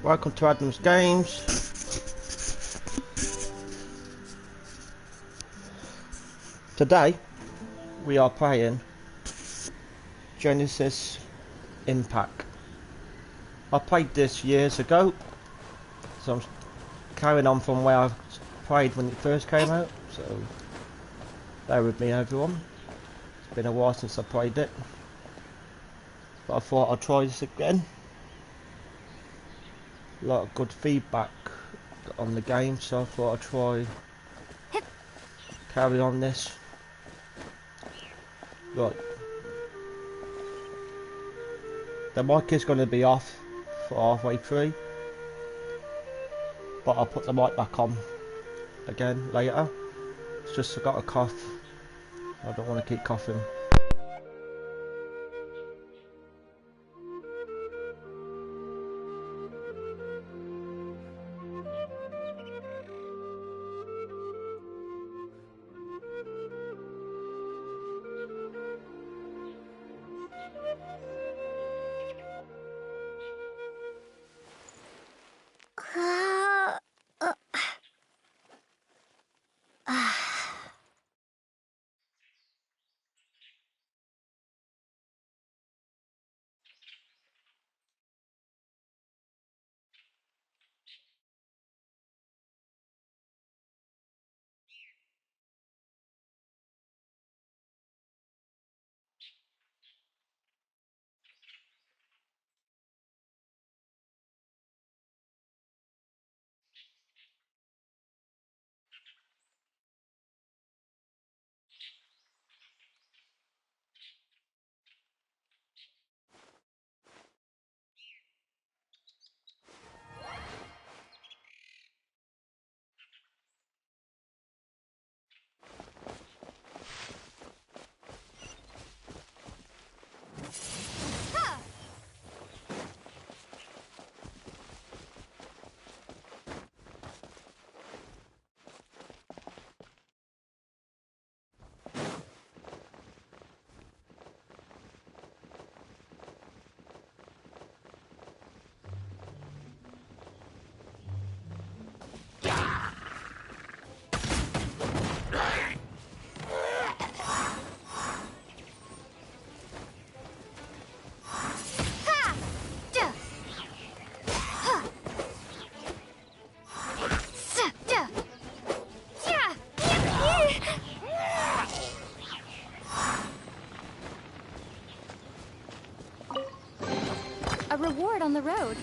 Welcome to Adam's Games. Today we are playing Genesis Impact. I played this years ago, so I'm carrying on from where I played when it first came out, so bear with me everyone. It's been a while since I played it, but I thought I'd try this again. A lot of good feedback on the game, so I thought I'd try carry on this. Right, the mic is going to be off for halfway through, but I'll put the mic back on again later. It's just I got a cough. I don't want to keep coughing. A reward on the road.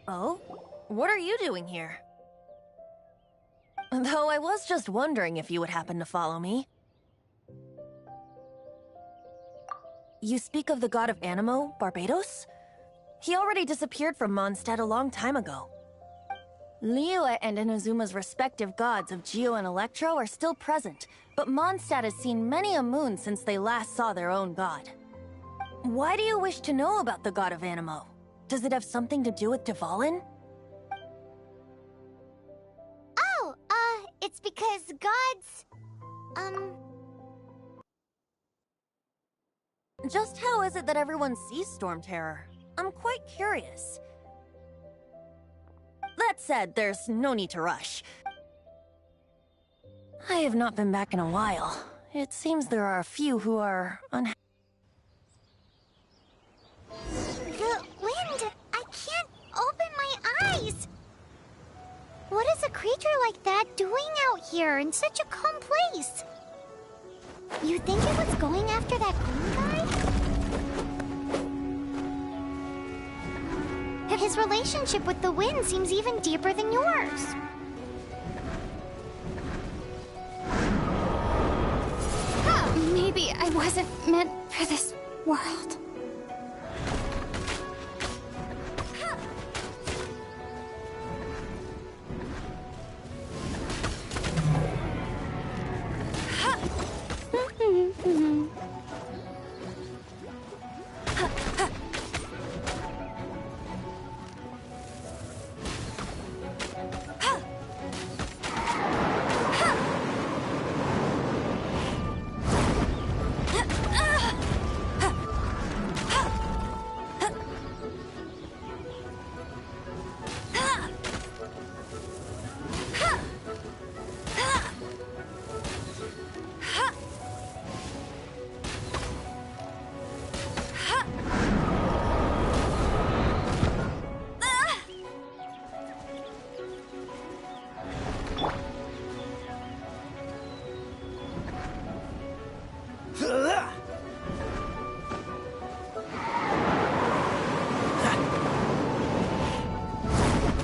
Oh? What are you doing here? Though I was just wondering if you would happen to follow me. You speak of the god of Animo, Barbados? He already disappeared from Mondstadt a long time ago. Liyue and Inazuma's respective gods of Geo and Electro are still present, but Mondstadt has seen many a moon since they last saw their own god. Why do you wish to know about the god of Animo? Does it have something to do with Dvalin? Oh, it's because gods... Just how is it that everyone sees Storm Terror? I'm quite curious. That said, there's no need to rush. I have not been back in a while. It seems there are a few who are unhappy. The wind! I can't open my eyes! What is a creature like that doing out here in such a calm place? You think it was going after that green guy? His relationship with the wind seems even deeper than yours. Maybe I wasn't meant for this world.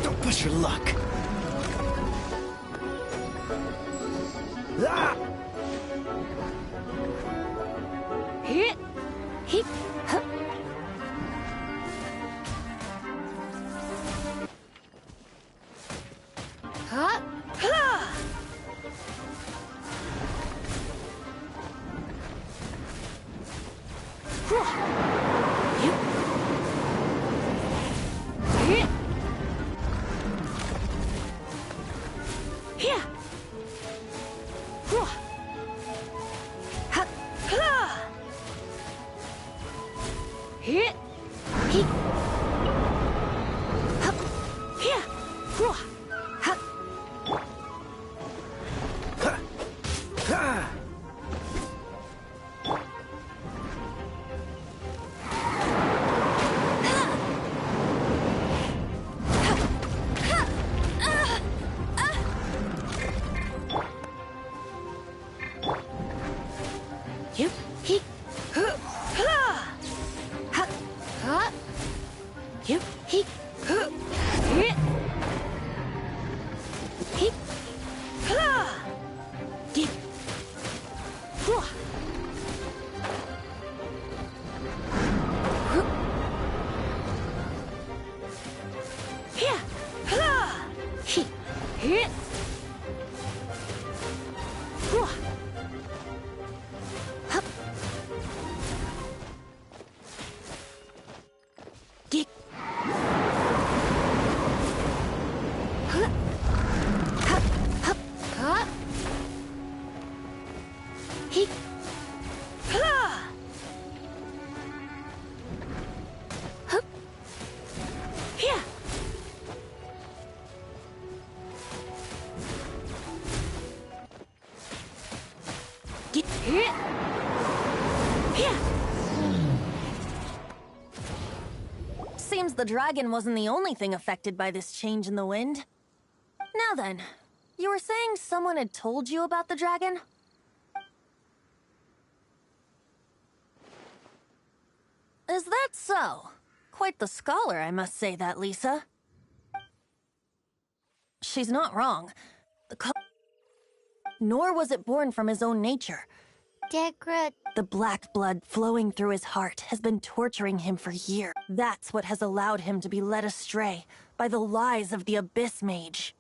Don't push your luck. Ah! Hit. Hit. Huh. Huh? Huh. Seems the dragon wasn't the only thing affected by this change in the wind. Now then, you were saying someone had told you about the dragon? Is that so? Quite the scholar, I must say that, Lisa. She's not wrong. Nor was it born from his own nature. The black blood flowing through his heart has been torturing him for years. That's what has allowed him to be led astray by the lies of the Abyss Mage.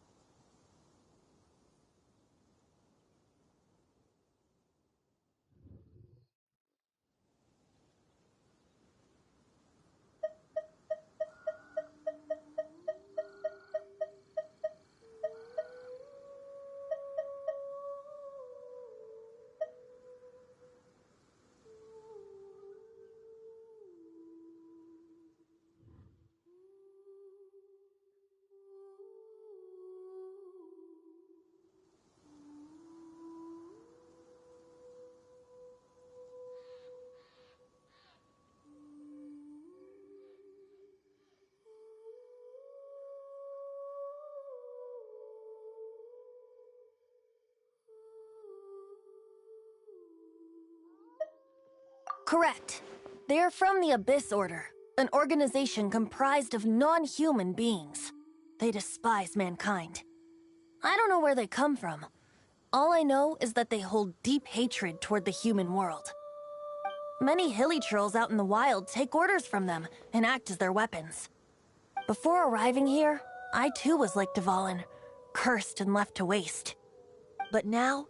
Correct. They are from the Abyss Order, an organization comprised of non-human beings. They despise mankind. I don't know where they come from. All I know is that they hold deep hatred toward the human world. Many hilly trolls out in the wild take orders from them and act as their weapons. Before arriving here, I too was like Dvalin, cursed and left to waste. But now,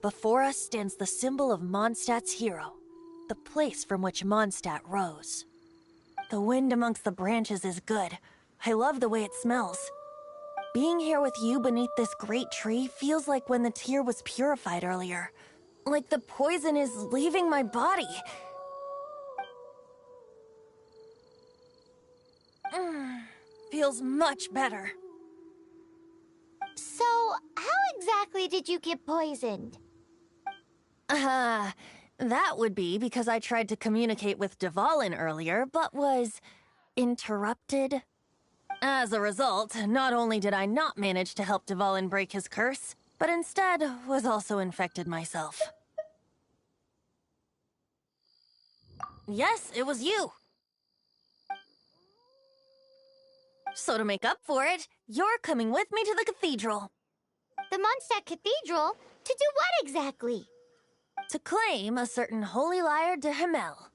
before us stands the symbol of Mondstadt's hero, the place from which Mondstadt rose. The wind amongst the branches is good. I love the way it smells. Being here with you beneath this great tree feels like when the tear was purified earlier. Like the poison is leaving my body. Feels much better. So, how exactly did you get poisoned? That would be because I tried to communicate with Dvalin earlier, but was interrupted. As a result, not only did I not manage to help Dvalin break his curse, but instead was also infected myself. Yes, it was you. So to make up for it, you're coming with me to the cathedral. The Mondstadt Cathedral? To do what exactly? To claim a certain holy lyre de Himmel.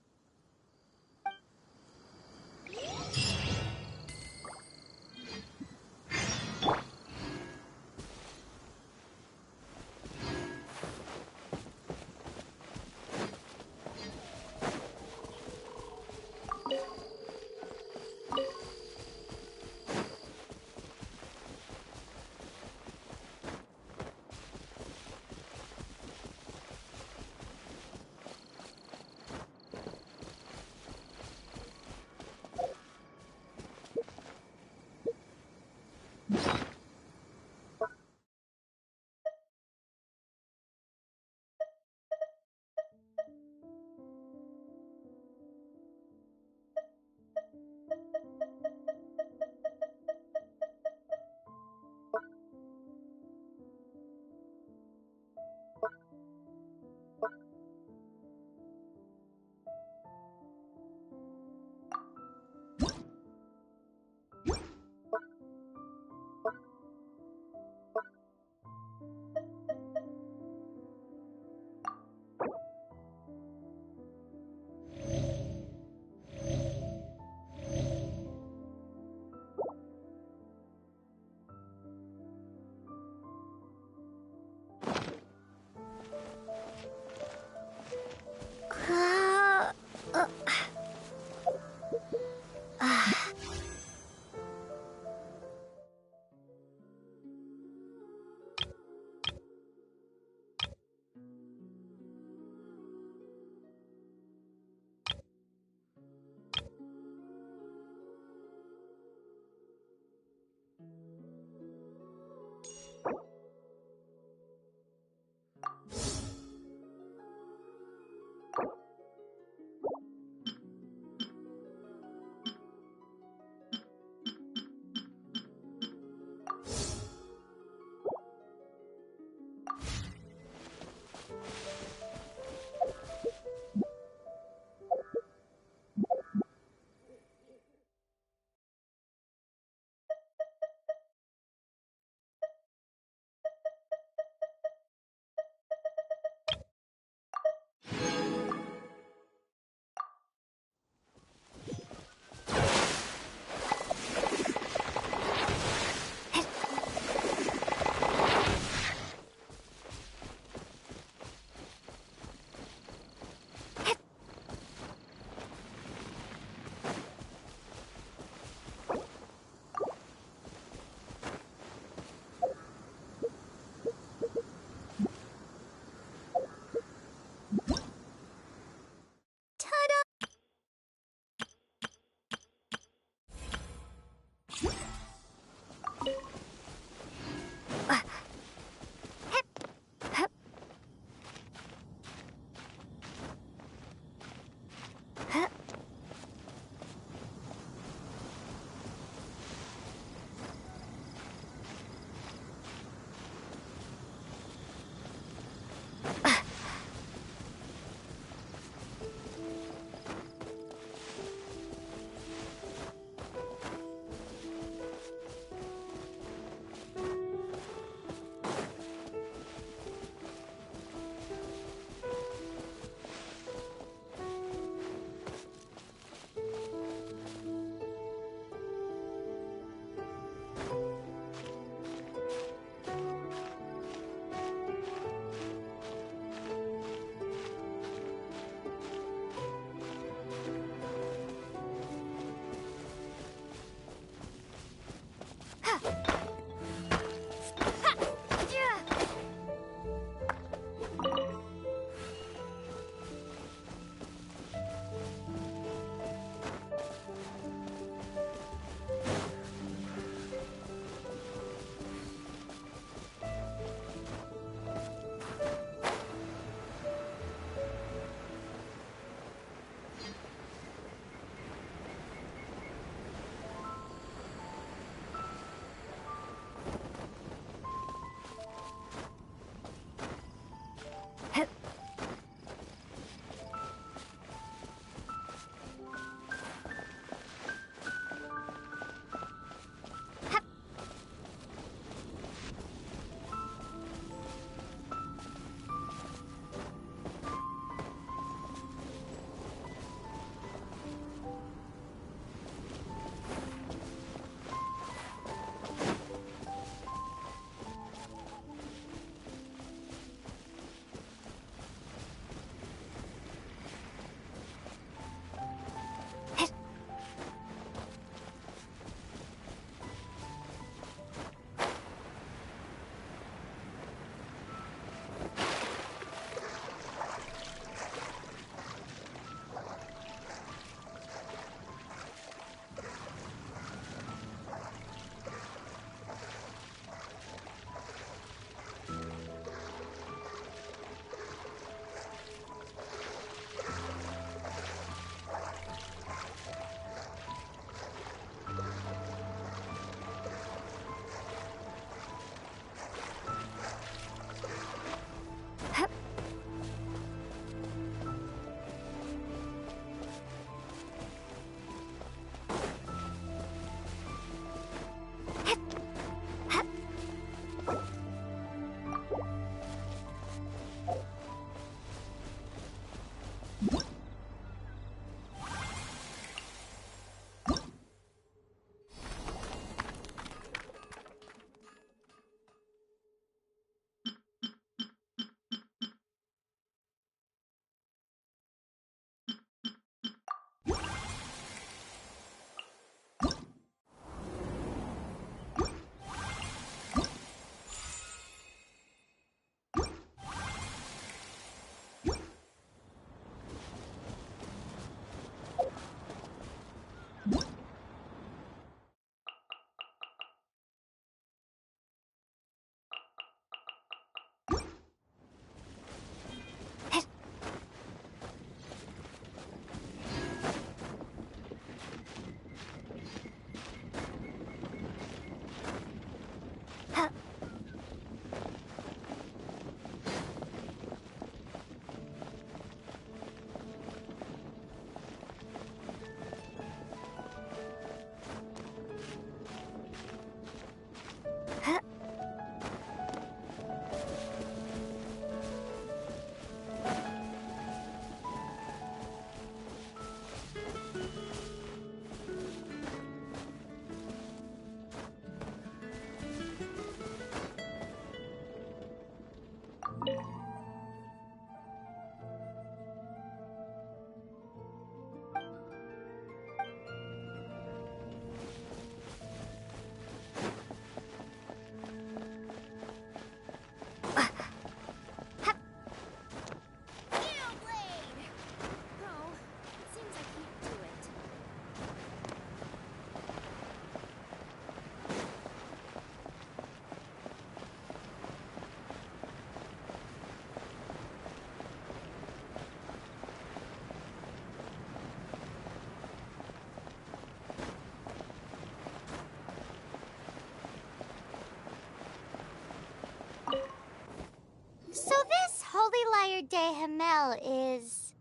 Lyre de Himmel is...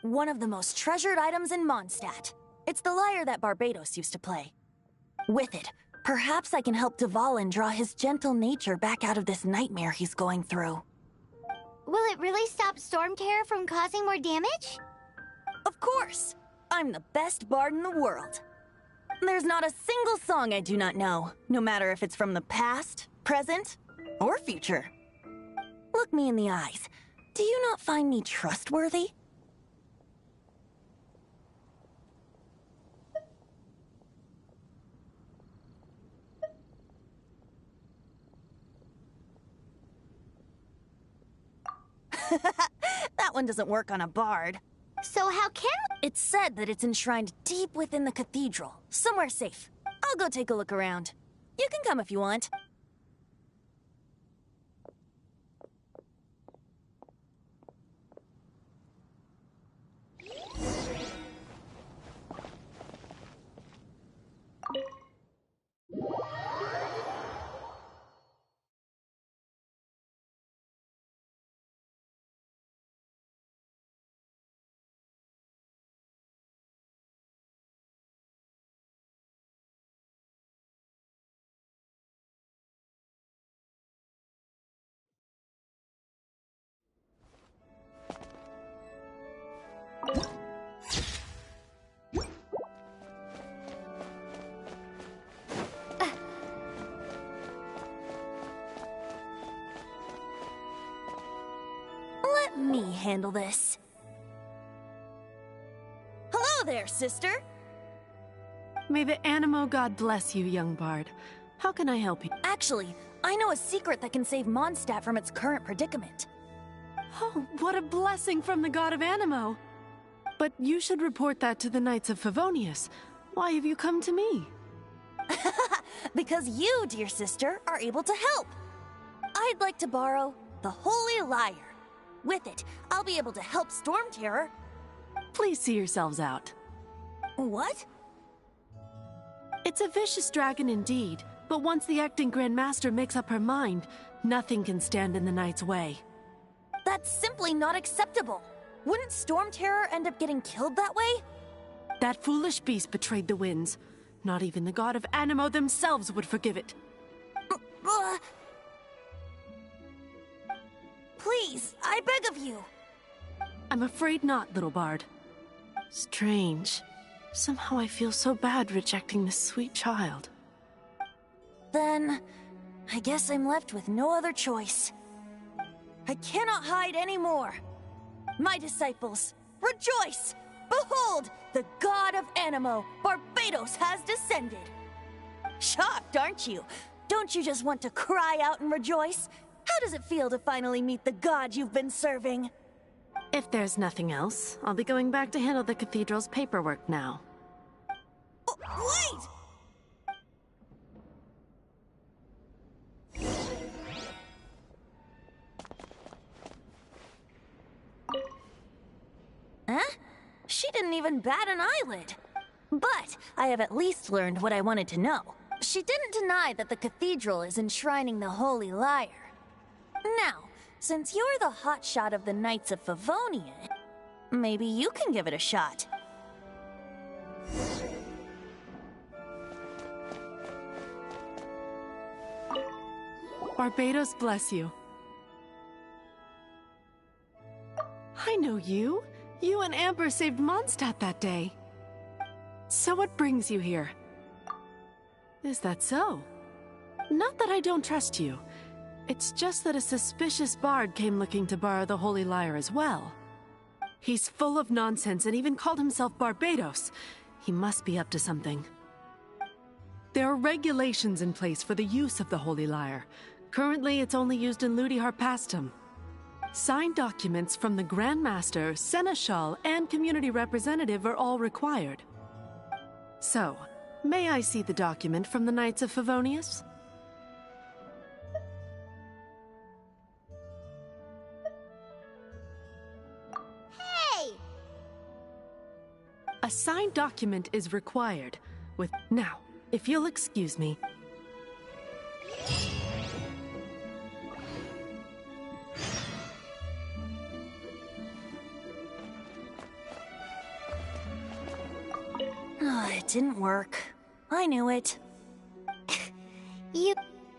One of the most treasured items in Mondstadt. It's the lyre that Barbados used to play. With it, perhaps I can help Dvalin draw his gentle nature back out of this nightmare he's going through. Will it really stop Storm Terror from causing more damage? Of course! I'm the best bard in the world. There's not a single song I do not know, no matter if it's from the past, present, or future. Look me in the eyes. Do you not find me trustworthy? That one doesn't work on a bard. So how can It's said that it's enshrined deep within the cathedral, somewhere safe. I'll go take a look around. You can come if you want. Let me handle this. Hello there, sister! May the Animo God bless you, young bard. How can I help you? Actually, I know a secret that can save Mondstadt from its current predicament. Oh, what a blessing from the God of Animo! But you should report that to the Knights of Favonius. Why have you come to me? Because you, dear sister, are able to help. I'd like to borrow the Holy Lyre. With it, I'll be able to help Storm Terror. Please see yourselves out. What? It's a vicious dragon indeed, but once the acting Grand Master makes up her mind, nothing can stand in the Knight's way. That's simply not acceptable. Wouldn't Storm Terror end up getting killed that way? That foolish beast betrayed the winds. Not even the God of Animo themselves would forgive it. Please, I beg of you. I'm afraid not, little bard. Strange. Somehow I feel so bad rejecting this sweet child. Then, I guess I'm left with no other choice. I cannot hide anymore. My disciples, rejoice! Behold, the God of Animo, Barbados, has descended. Shocked, aren't you? Don't you just want to cry out and rejoice? How does it feel to finally meet the God you've been serving? If there's nothing else, I'll be going back to handle the cathedral's paperwork now. Oh, wait! Huh? She didn't even bat an eyelid. But I have at least learned what I wanted to know. She didn't deny that the cathedral is enshrining the Holy Lyre. Now, since you're the hotshot of the Knights of Favonia, maybe you can give it a shot. Barbados bless you. I know you. You and Amber saved Mondstadt that day. So what brings you here? Is that so? Not that I don't trust you. It's just that a suspicious bard came looking to borrow the Holy Lyre as well. He's full of nonsense and even called himself Barbados. He must be up to something. There are regulations in place for the use of the Holy Lyre. Currently, it's only used in Ludi Harpastum. Signed documents from the Grand Master, Seneschal, and Community Representative are all required. So, may I see the document from the Knights of Favonius? Hey! A signed document is required. Now, if you'll excuse me. it didn't work. I knew it.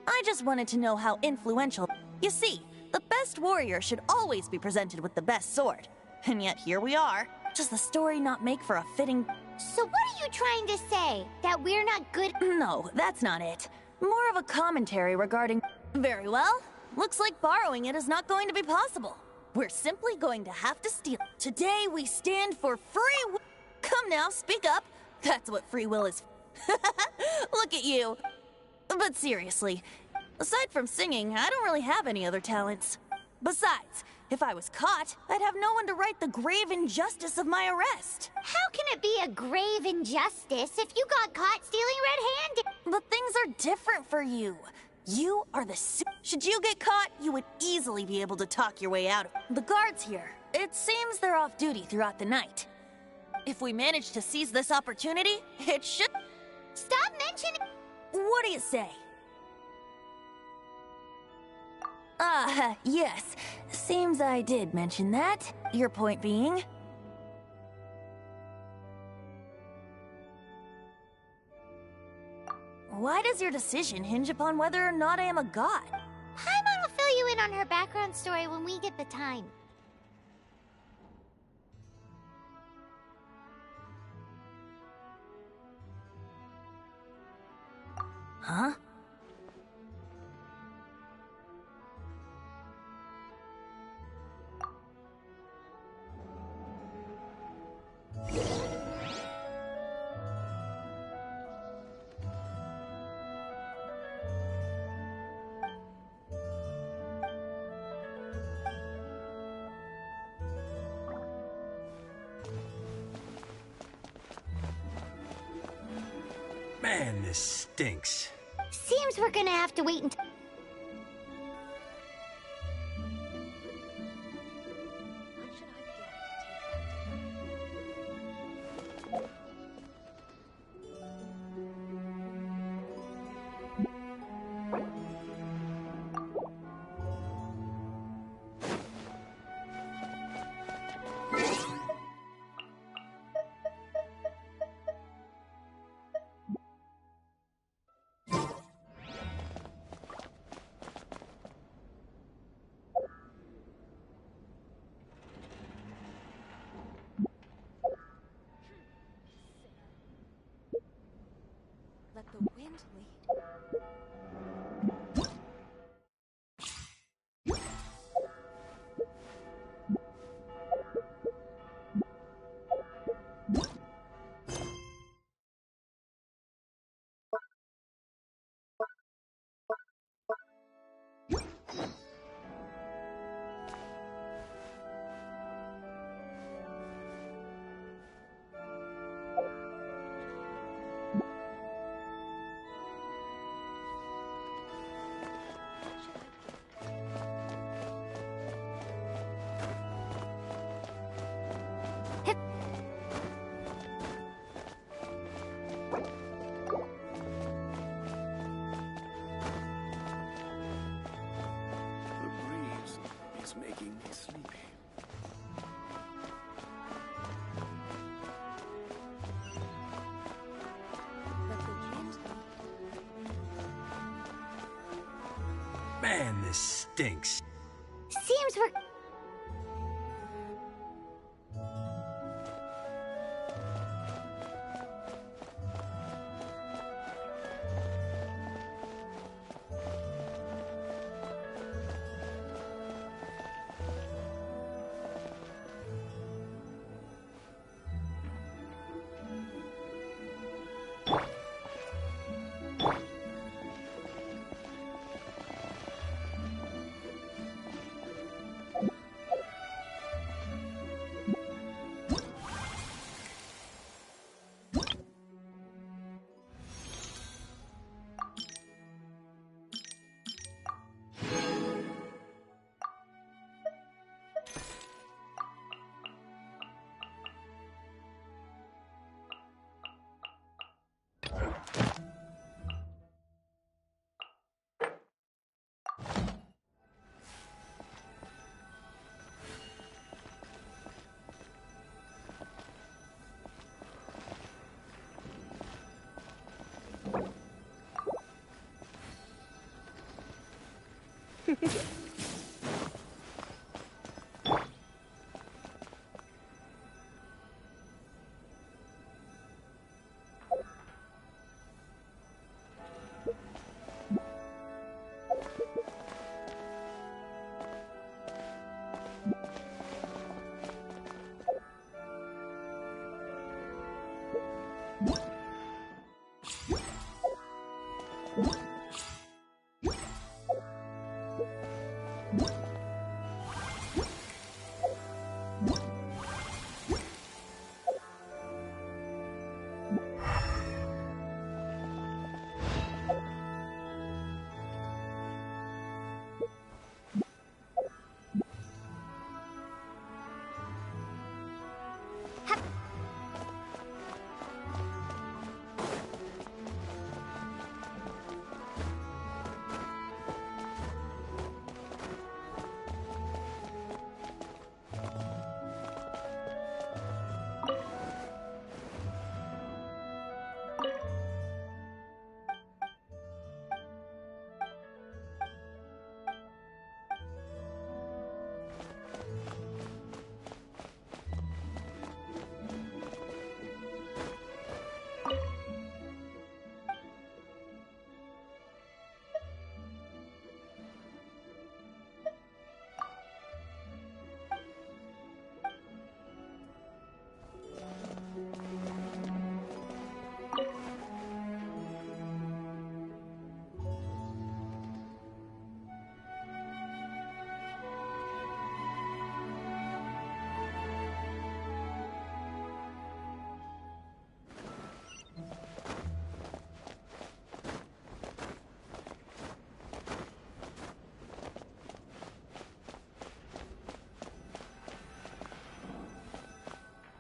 I just wanted to know how influential... You see, the best warrior should always be presented with the best sword. And yet here we are. Does the story not make for a fitting... So what are you trying to say? That we're not good? No, that's not it. More of a commentary regarding... Very well. Looks like borrowing it is not going to be possible. We're simply going to have to steal. Today we stand for free... Come now, speak up. That's what free will is. Look at you. But seriously, aside from singing, I don't really have any other talents. Besides, if I was caught, I'd have no one to right the grave injustice of my arrest. How can it be a grave injustice if you got caught stealing red-handed? But things are different for you. You are the Should you get caught, you would easily be able to talk your way out of it. The guards here, it seems they're off duty throughout the night. If we manage to seize this opportunity, it should... Stop mentioning... What do you say? Yes. Seems I did mention that. Your point being? Why does your decision hinge upon whether or not I am a god? Paimon will fill you in on her background story when we get the time. Huh? Man, this stinks. Seems we're gonna have to wait until... Let the wind lead. The breeze is making me sleepy. Let the wind lead. Man, this stinks. Seems we're...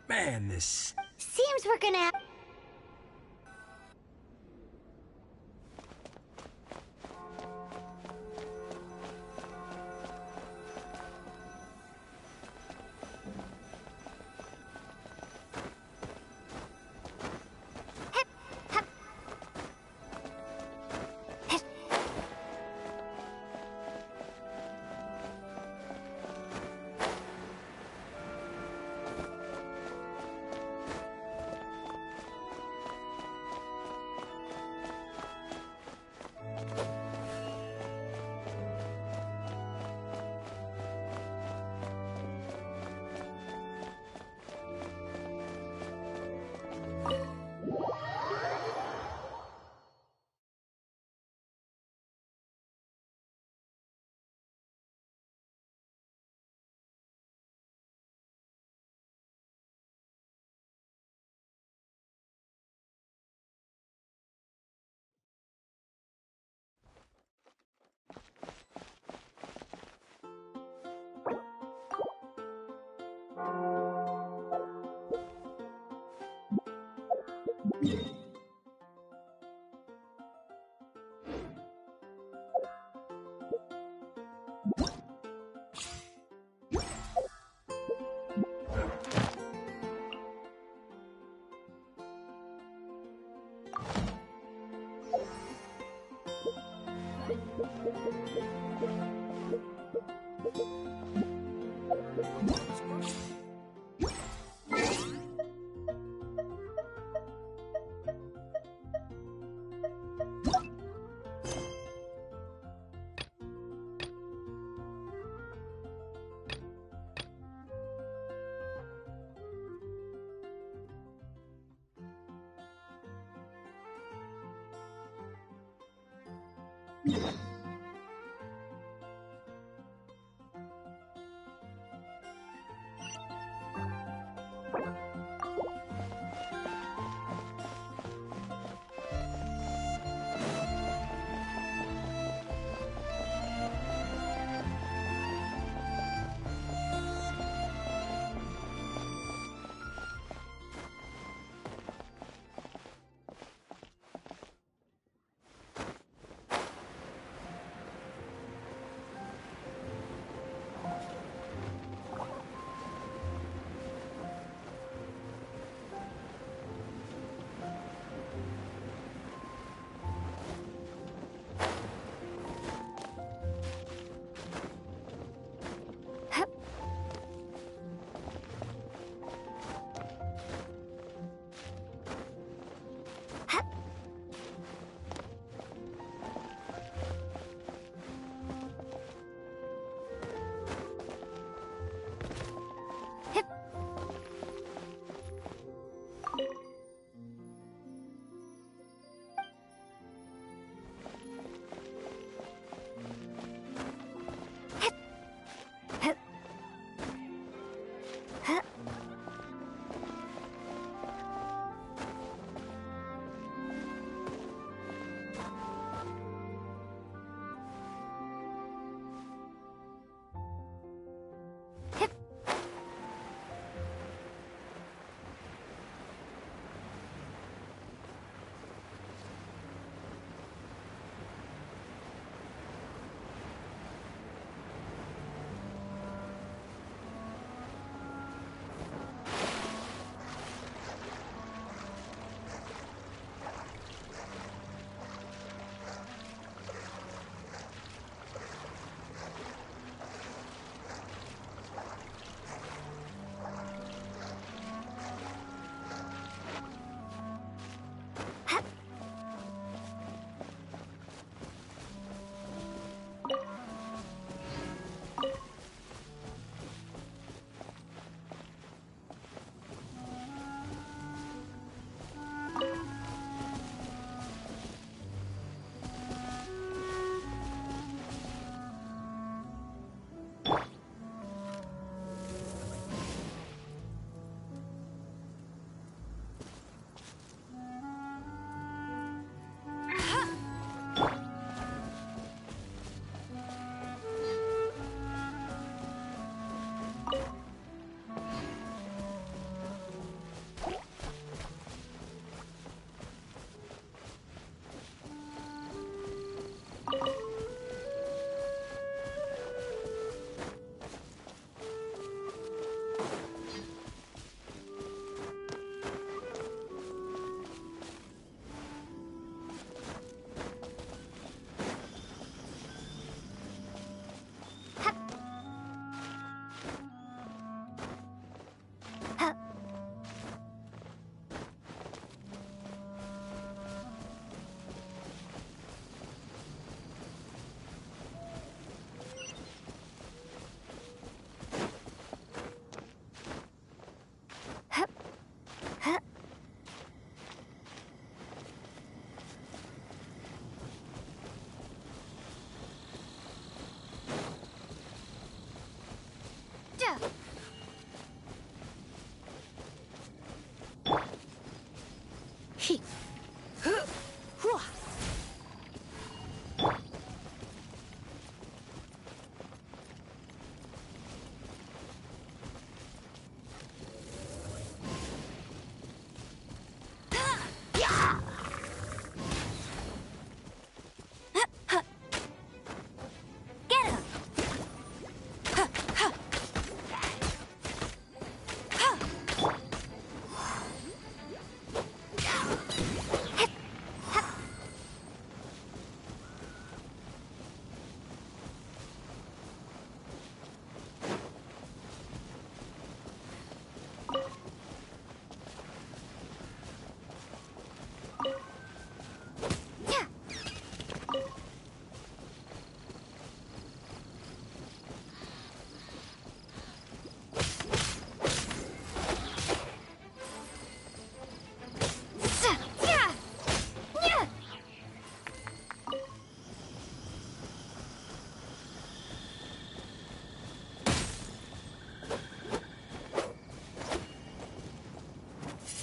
Man, this... Seems we're gonna have...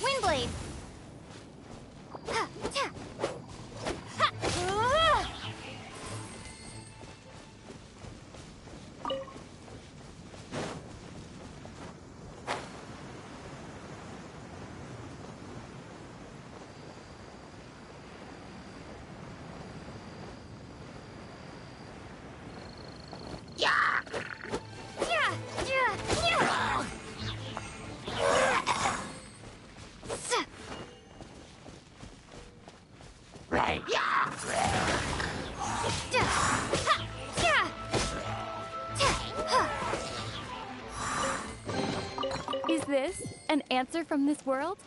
Windblade! Is this an answer from this world?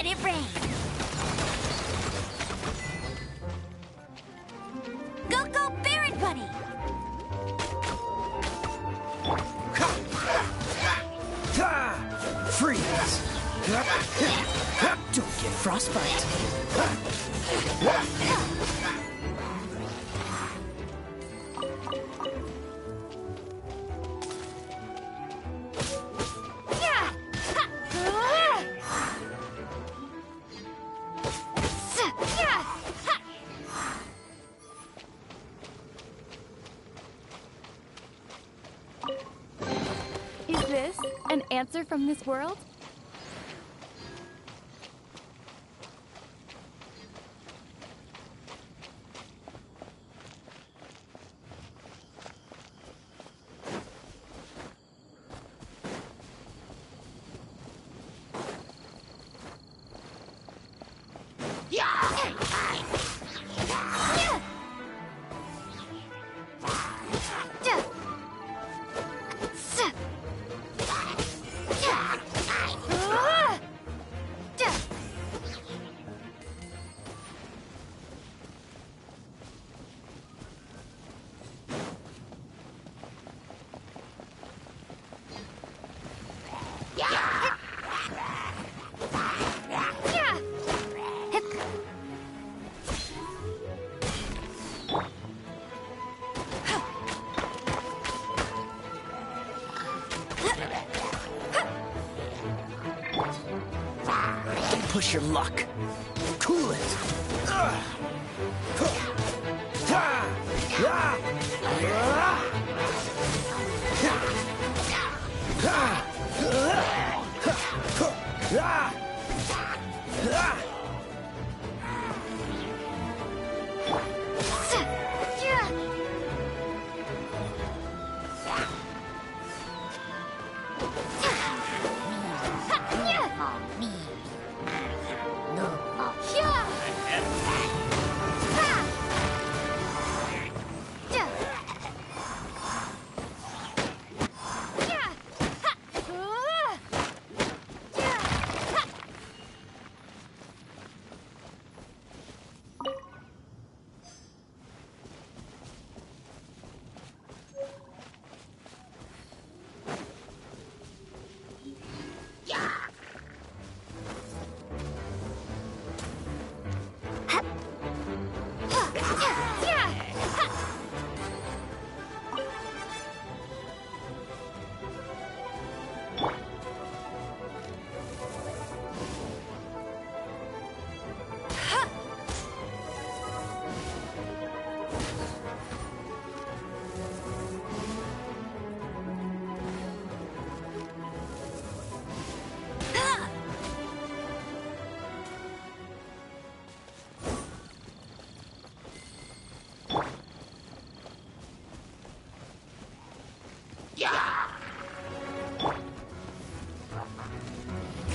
Let it rain! Go, go, Baron Bunny! Freeze! Don't get frostbite. Is this an answer from this world? Push your luck. Cool it.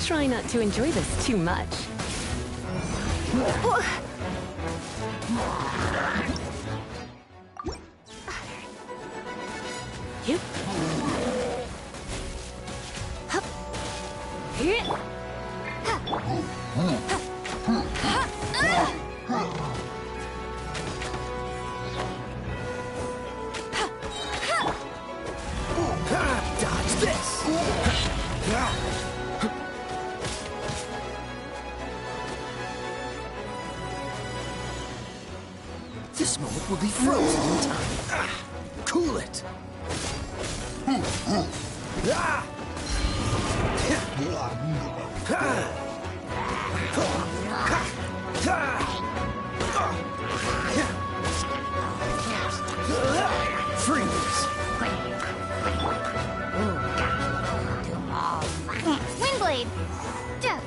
Try not to enjoy this too much. Yep. Hup. Here. Dodge this. This moment will be frozen in time. Cool it. Freeze. Windblade! Duh.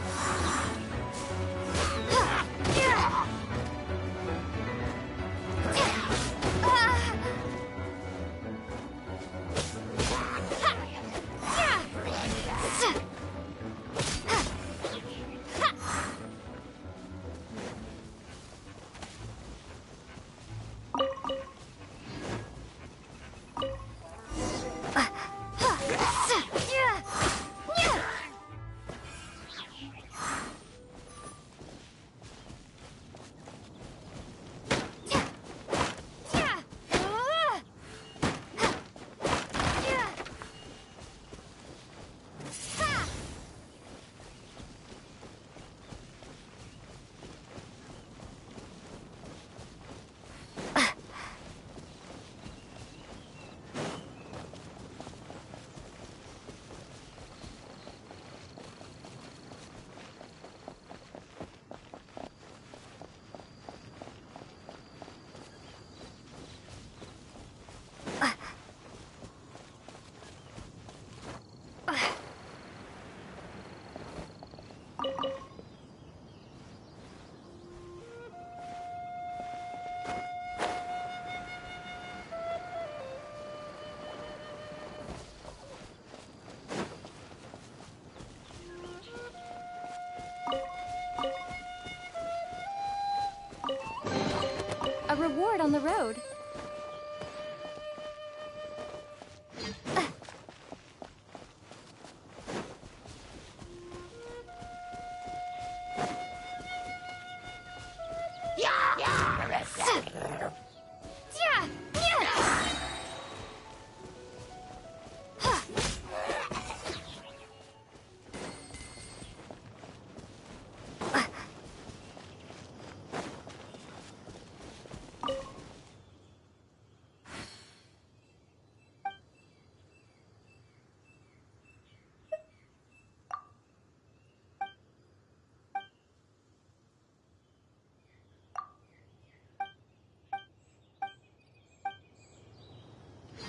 hard on the road.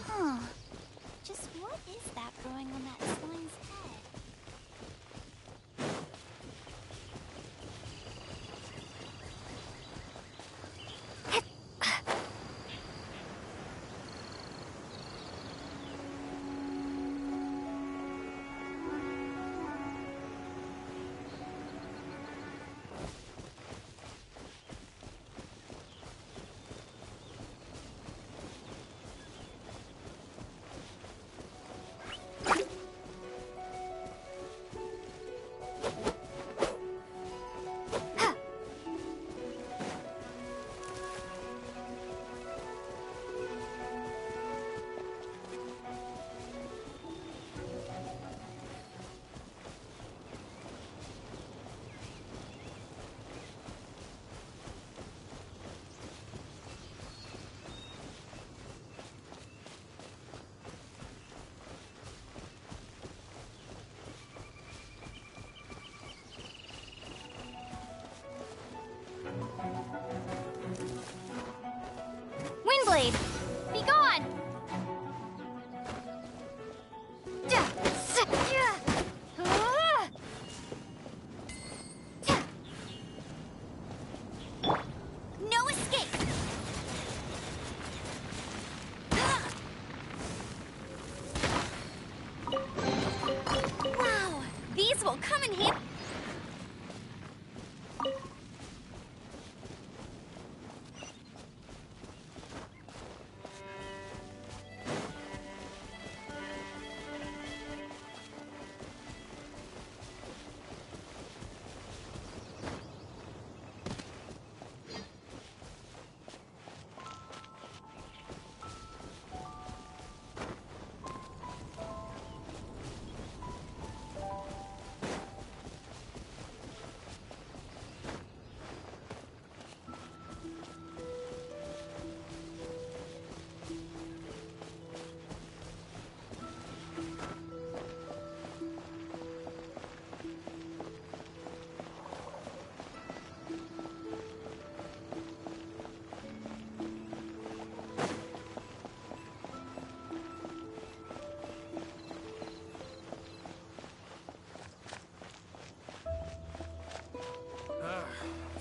Huh. Just what is that growing on that slime's head? Windblade! Be gone! No escape! Wow! These will come in handy!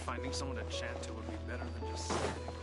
Finding someone to chat to would be better than just standing around.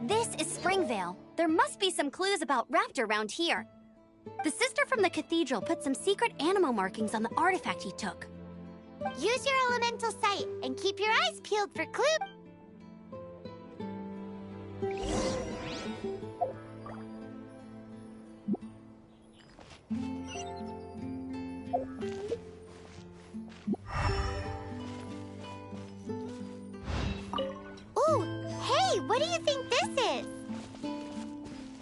This is Springvale. There must be some clues about Raptor around here. The sister from the cathedral put some secret animal markings on the artifact he took. Use your elemental sight and keep your eyes peeled for clues. Ooh, hey, what do you think this is?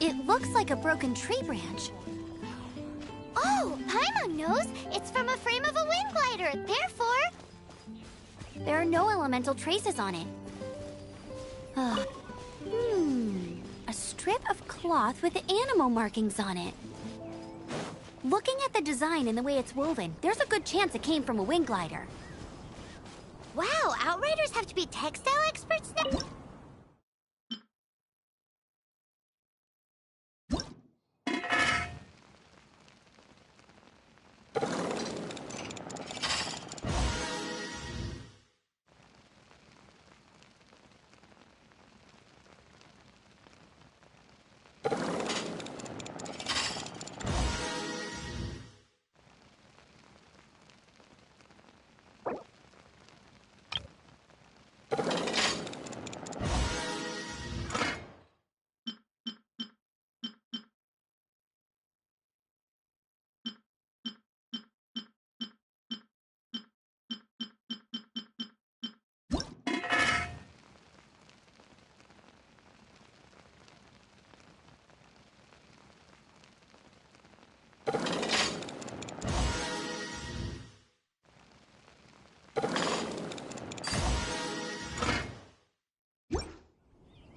It looks like a broken tree branch. Oh, Paimon knows! It's from a frame of a wind glider, therefore... There are no elemental traces on it. A strip of cloth with animal markings on it. Looking at the design and the way it's woven, there's a good chance it came from a wind glider. Wow, Outriders have to be textile experts now?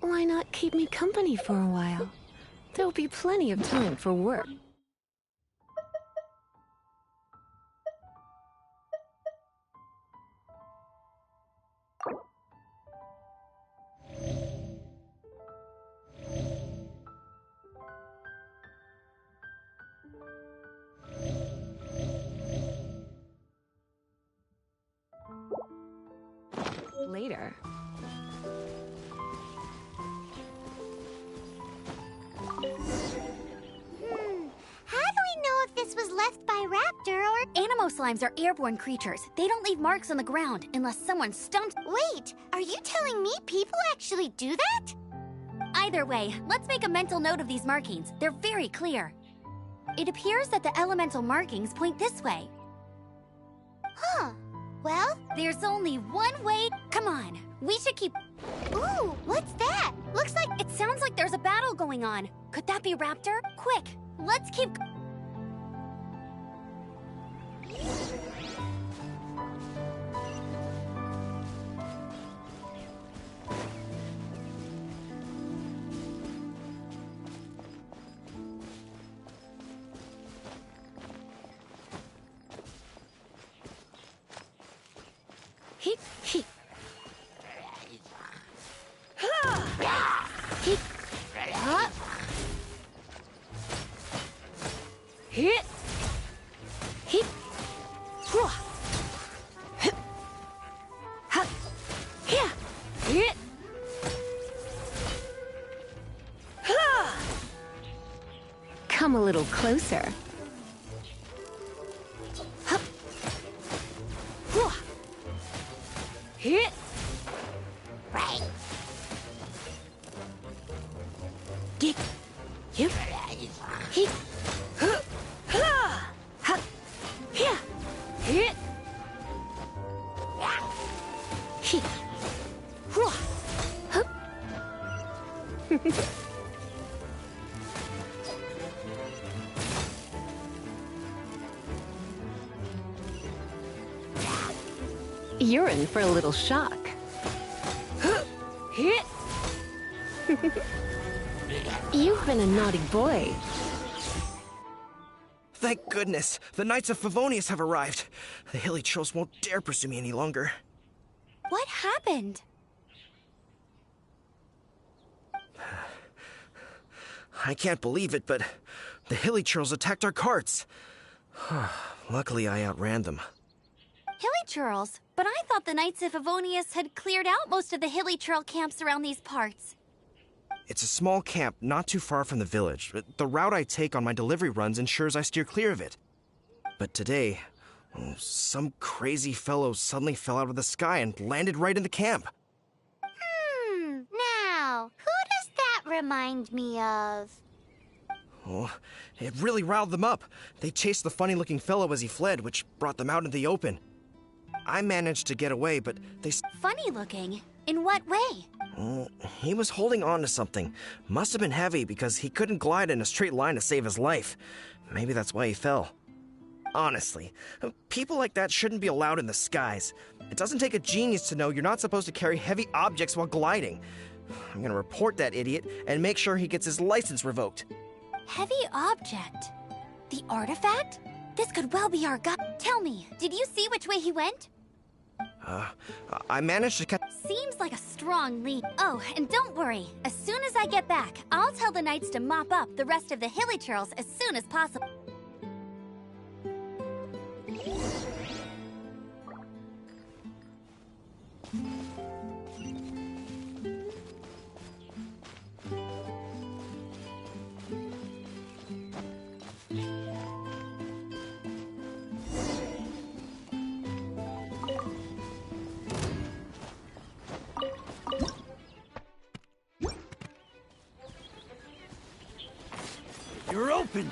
Why not keep me company for a while? There'll be plenty of time for work. Later. How do we know if this was left by Raptor or... Animo slimes are airborne creatures. They don't leave marks on the ground unless someone stomps... Wait, are you telling me people actually do that? Either way, let's make a mental note of these markings. They're very clear. It appears that the elemental markings point this way. Huh. Well, there's only one way... Come on, we should keep... Ooh, what's that? Looks like... It sounds like there's a battle going on. Could that be Raptor? Quick, let's keep... Hit. Hit. Hua. Hit. Ha. Yeah. Hit. Ha. Come a little closer. Hup. Hua. Hit. Right. Get. Yep. Hit. Huh. Ha. Ha. Yeah. Hit. Hit. Hua. Hup. You're in for a little shock. Hit. You've been a naughty boy. Thank goodness, the Knights of Favonius have arrived. The hilly trolls won't dare pursue me any longer. What happened? I can't believe it, but the hilly trolls attacked our carts. Luckily, I outran them. Hilly churls? But I thought the Knights of Favonius had cleared out most of the hilly churl camps around these parts. It's a small camp not too far from the village. The route I take on my delivery runs ensures I steer clear of it. But today, some crazy fellow suddenly fell out of the sky and landed right in the camp. Now, who does that remind me of? Oh, it really riled them up. They chased the funny-looking fellow as he fled, which brought them out into the open. I managed to get away, but they... Funny looking? In what way? He was holding on to something. Must have been heavy because he couldn't glide in a straight line to save his life. Maybe that's why he fell. Honestly, people like that shouldn't be allowed in the skies. It doesn't take a genius to know you're not supposed to carry heavy objects while gliding. I'm gonna report that idiot and make sure he gets his license revoked. Heavy object? The artifact? This could well be our guy. Tell me, did you see which way he went? I managed to catch... Seems like a strong lead. Oh, and don't worry. As soon as I get back, I'll tell the knights to mop up the rest of the hilly churls as soon as possible. You're open!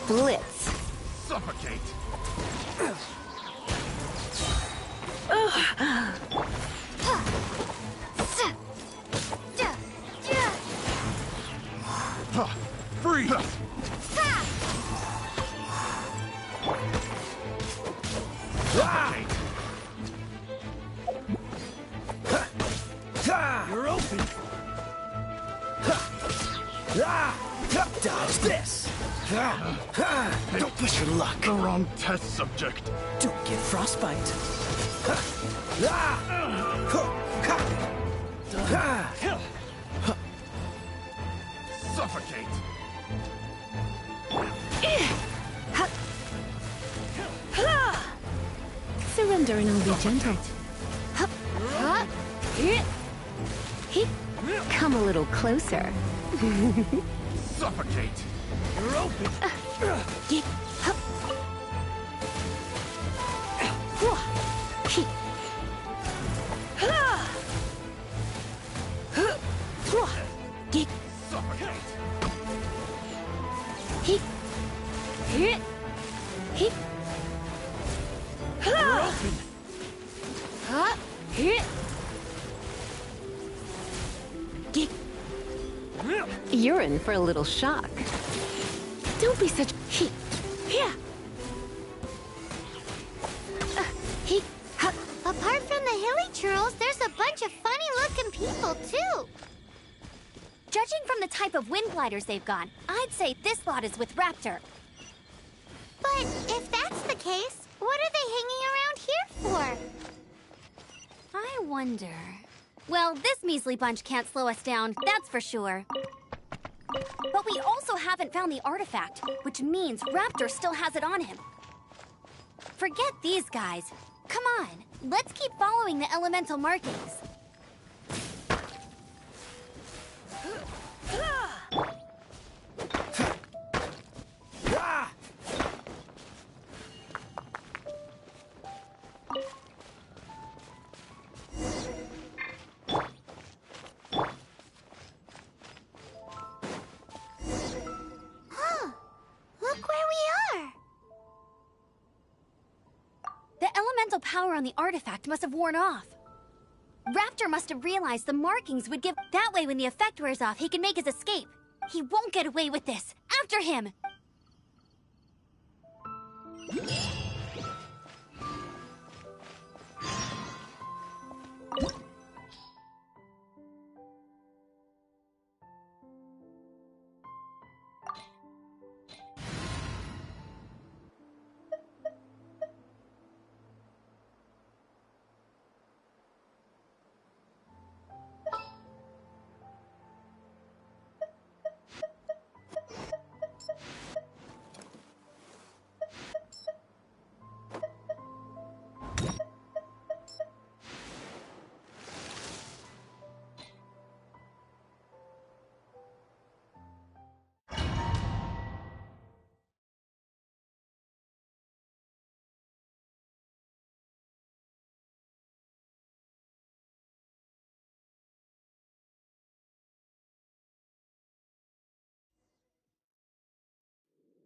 Blitz. Suffocate! Freeze! You're open! Dodge this! Don't push your luck. The wrong test subject. Don't get frostbite. Suffocate! Surrender and I'll be gentle. Come a little closer. Suffocate! You're open! Suffocate! You're open! You're in for a little shock. Don't be such... Apart from the hilly churls, there's a bunch of funny-looking people, too. Judging from the type of wind gliders they've got, I'd say this lot is with Raptor. But if that's the case, what are they hanging around here for? I wonder... Well, this measly bunch can't slow us down, that's for sure. But we also haven't found the artifact, which means Raptor still has it on him. Forget these guys. Come on, let's keep following the elemental markings. Look where we are! The elemental power on the artifact must have worn off. Raptor must have realized the markings would give... That way when the effect wears off, he can make his escape. He won't get away with this. After him!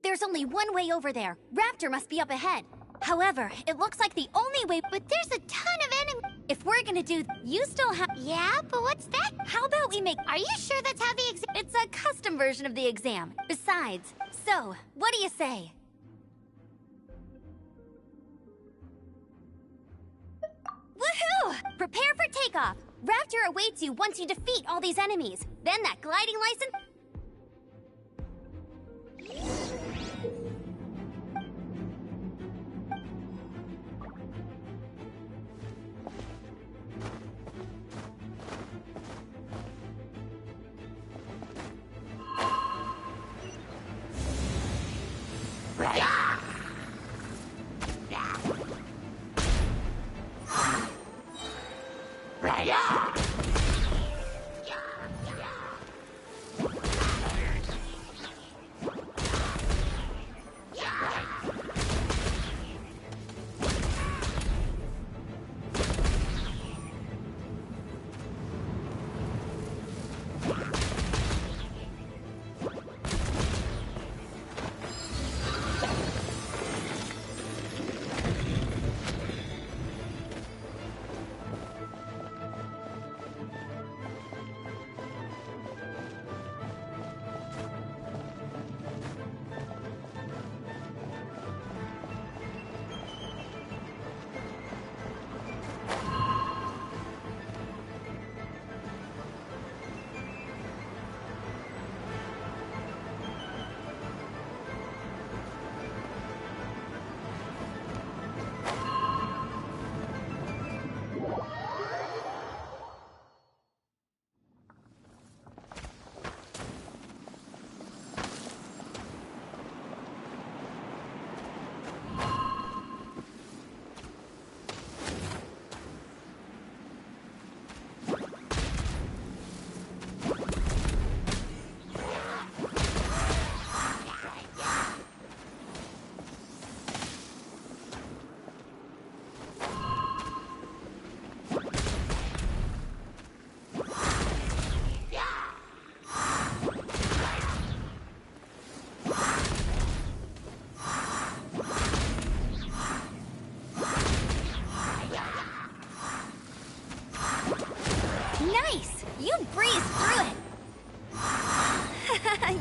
There's only one way over there. Raptor must be up ahead. However, it looks like the only way... But there's a ton of enemies. If we're gonna do... You still have... Yeah, but what's that? How about we make... Are you sure that's how the exam... It's a custom version of the exam. Besides, so, what do you say? Woohoo! Prepare for takeoff. Raptor awaits you once you defeat all these enemies. Then that gliding license...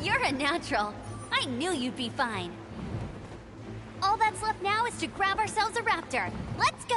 You're a natural. I knew you'd be fine. All that's left now is to grab ourselves a raptor. Let's go!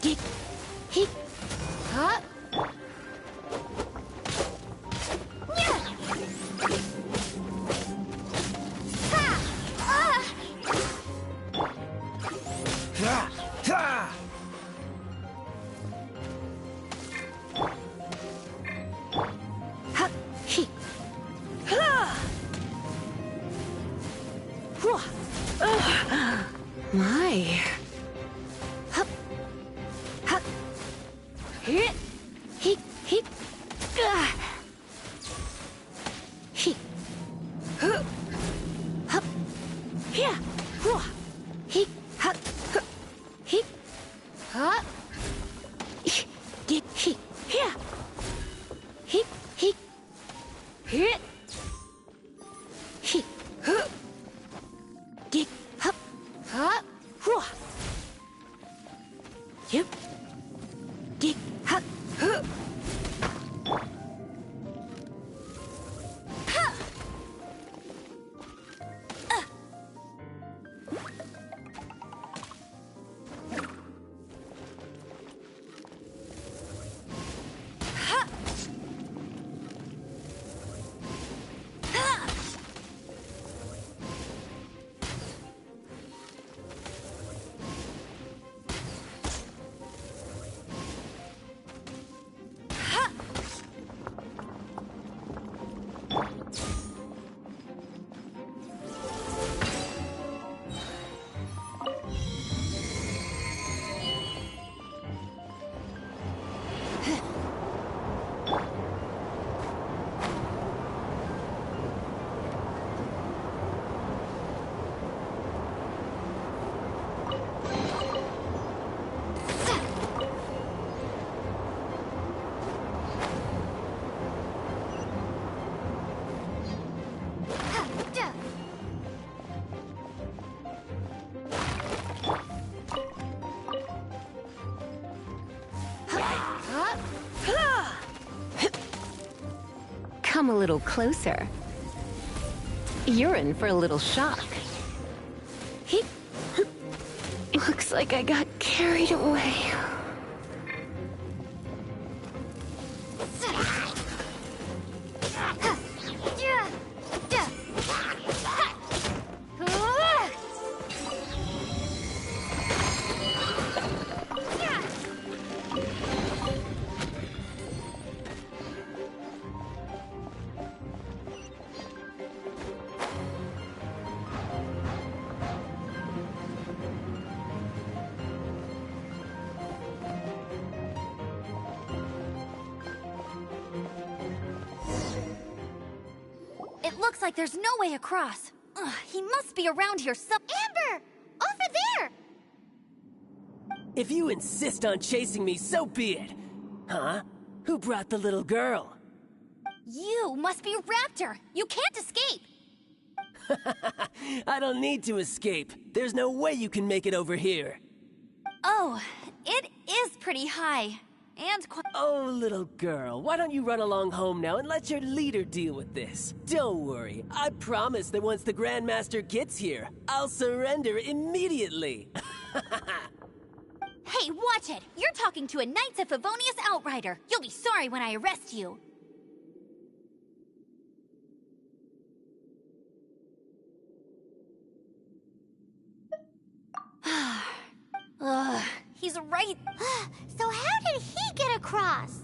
Get. He. Huh? My. Hup. Hup. He. He. He. He. Hup. Hup. Yeah. He. Hup. He. Hup. Get. He. Yeah. He. He. He. He. Hup. Get. Hup. Hup. Yep. Get. Hup. Hup. Come a little closer. You're in for a little shock. Looks like I got carried away. It looks like there's no way across. Ugh, he must be around here Amber! Over there! If you insist on chasing me, so be it. Huh? Who brought the little girl? You must be Raptor! You can't escape! I don't need to escape. There's no way you can make it over here. Oh, it is pretty high. And quite... Oh, little girl, why don't you run along home now and let your leader deal with this? Don't worry, I promise that once the Grandmaster gets here, I'll surrender immediately. Hey, watch it! You're talking to a Knights of Favonius outrider. You'll be sorry when I arrest you. Ugh, he's right. So how did he get across?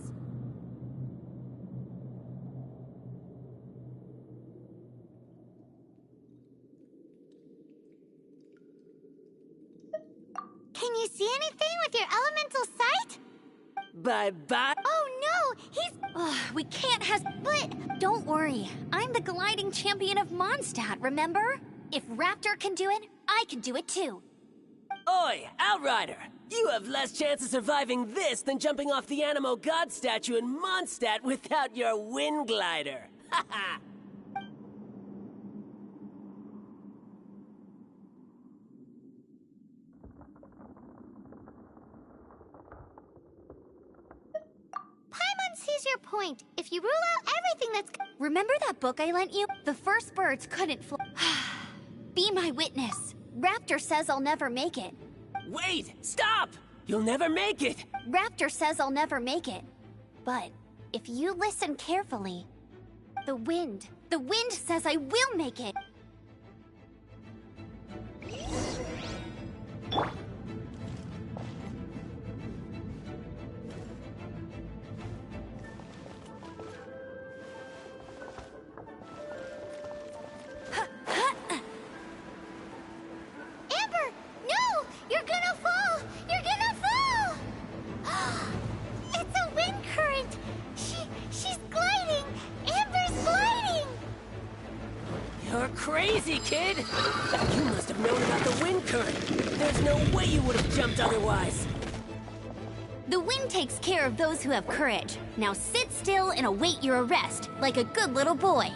Can you see anything with your elemental sight? Bye-bye. Oh no, he's... We can't But don't worry. I'm the gliding champion of Mondstadt, remember? If Raptor can do it, I can do it too. Oi, Outrider! You have less chance of surviving this than jumping off the Animo God statue in Mondstadt without your wind glider. Haha! Paimon sees your point. If you rule out everything that's... Remember that book I lent you? The first birds couldn't fly. Be my witness. Raptor says I'll never make it. Wait! Stop! You'll never make it! Raptor says I'll never make it. But if you listen carefully, the wind says I will make it. Amber, no! You're gonna fall! You're gonna fall! It's a wind current! She's gliding! Amber's gliding! You're crazy, kid! You must have known about the wind current. There's no way you would have jumped otherwise. The wind takes care of those who have courage. Now sit still and await your arrest, like a good little boy.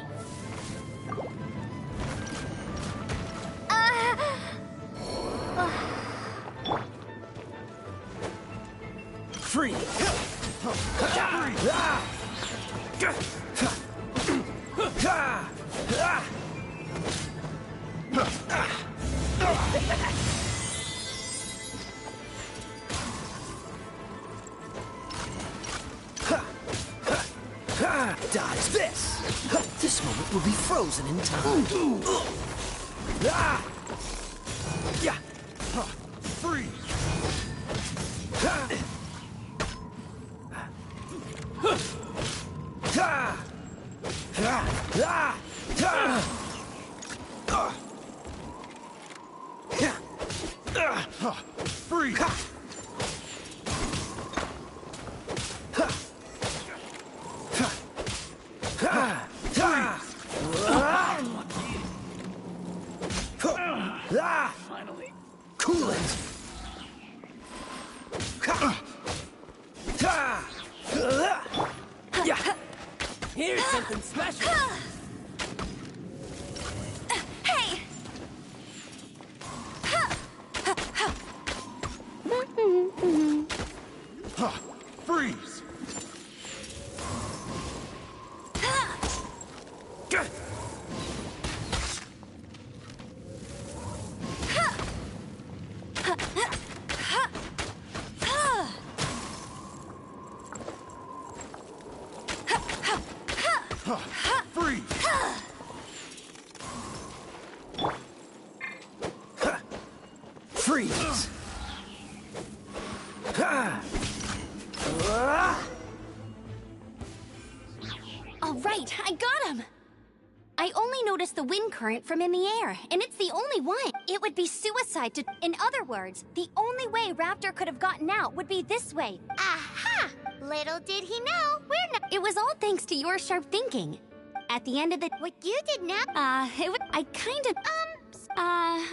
Free! Dodge this! This moment will be frozen in time. Yeah! Freeze! Freeze! Finally. Cool it! Here's something special! Hey! Freeze! Freeze! Freeze! All right, I got him! I only noticed the wind current from in the air, and it's the only one. It would be suicide to... In other words, the only way Raptor could have gotten out would be this way. Aha! Little did he know, we're not... It was all thanks to your sharp thinking. At the end of the... What you did now... I kind of...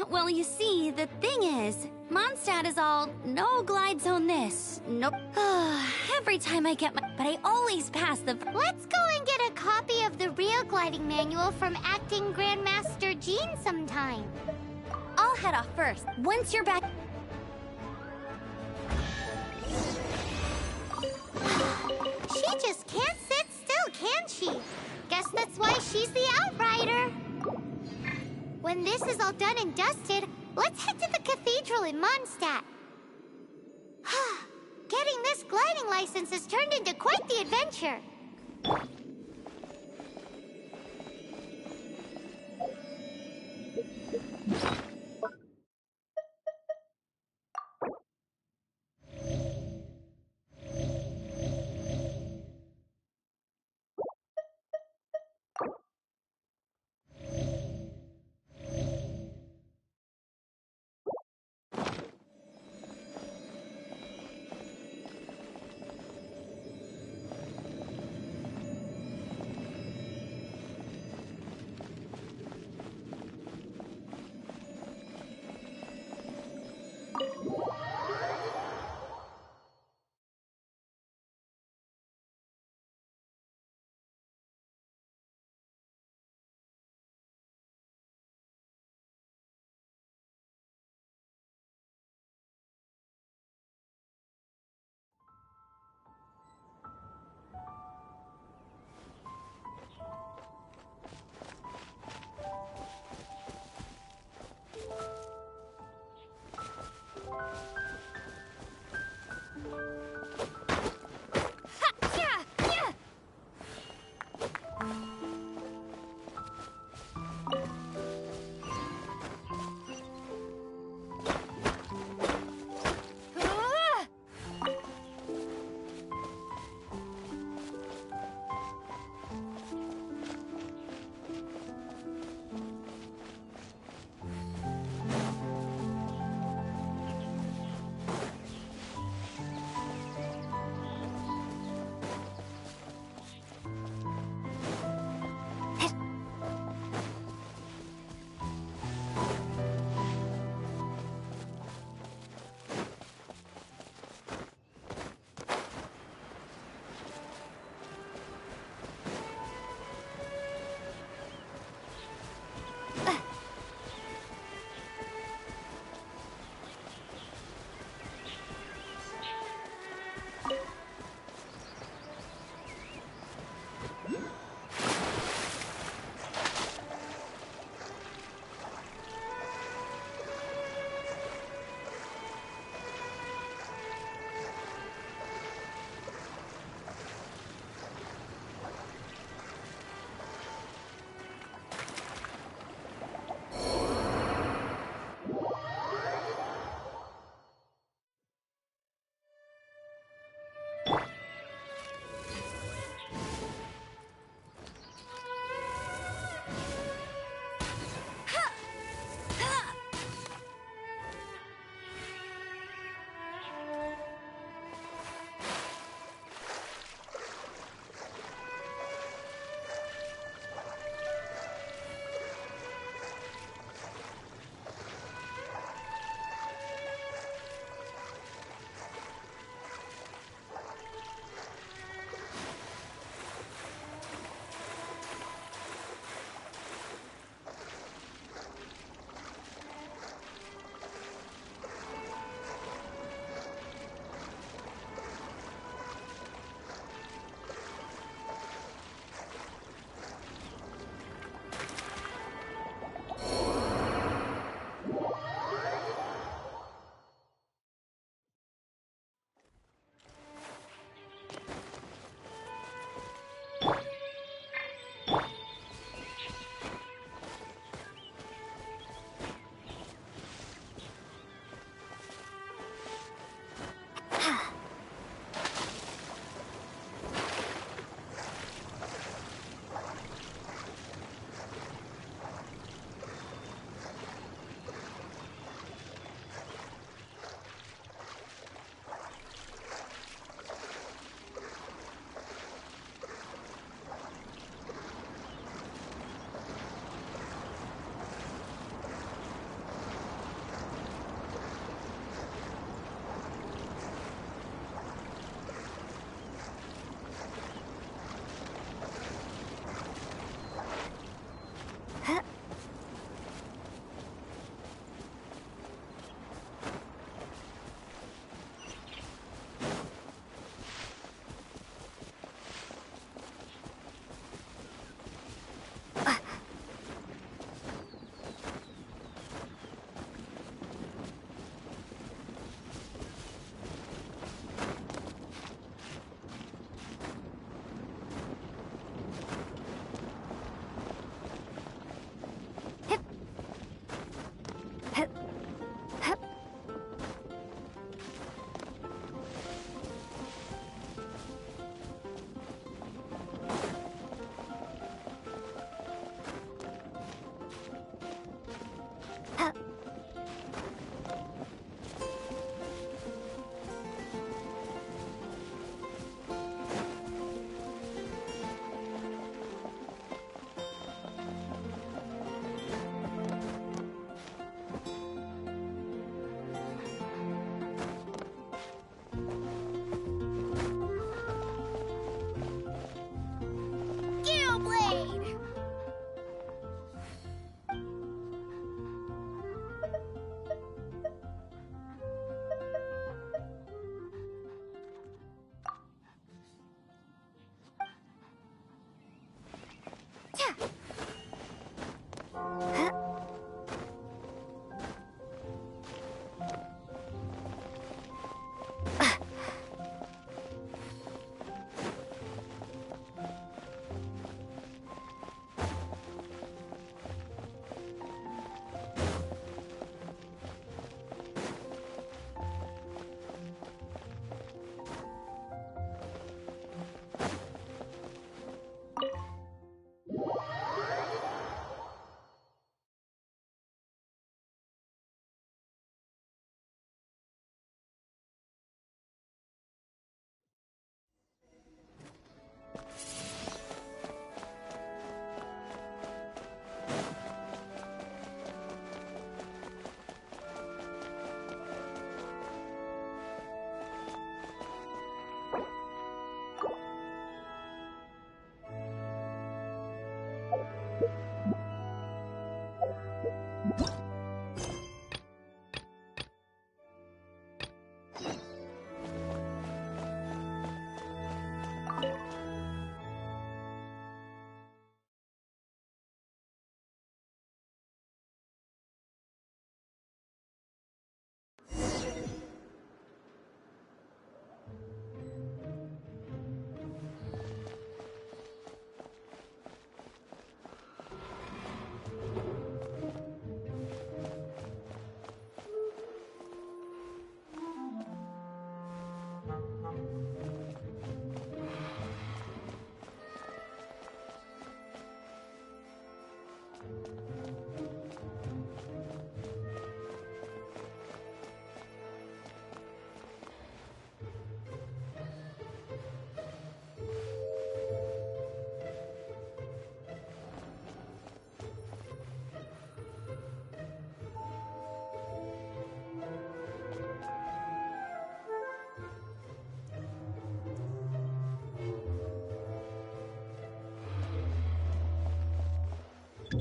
well, you see, the thing is, Mondstadt is all, no glide zone this, nope. Every time I get my... But I always pass the... Let's go and get a copy of the real gliding manual from Acting Grandmaster Jean sometime. I'll head off first. Once you're back... She just can't sit still, can she? Guess that's why she's the Outrider. When this is all done and dusted, let's head to the cathedral in Mondstadt. Getting this gliding license has turned into quite the adventure. Who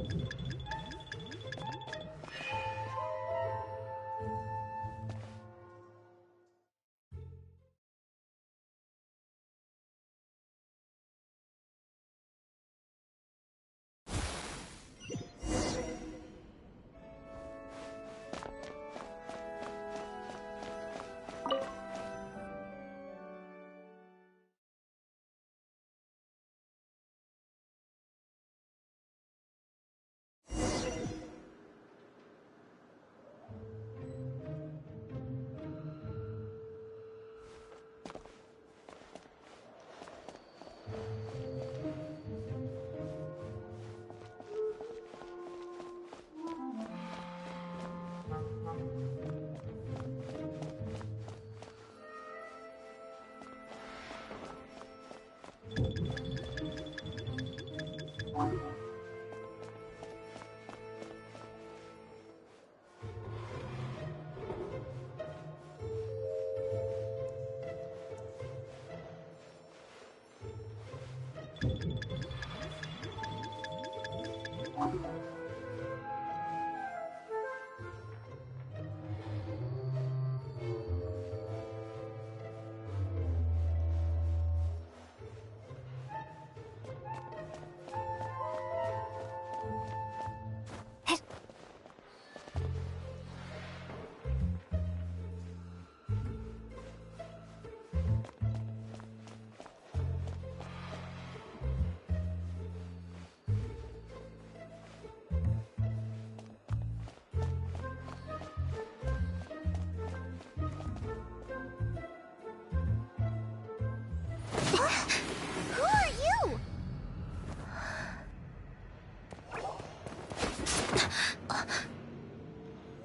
are you?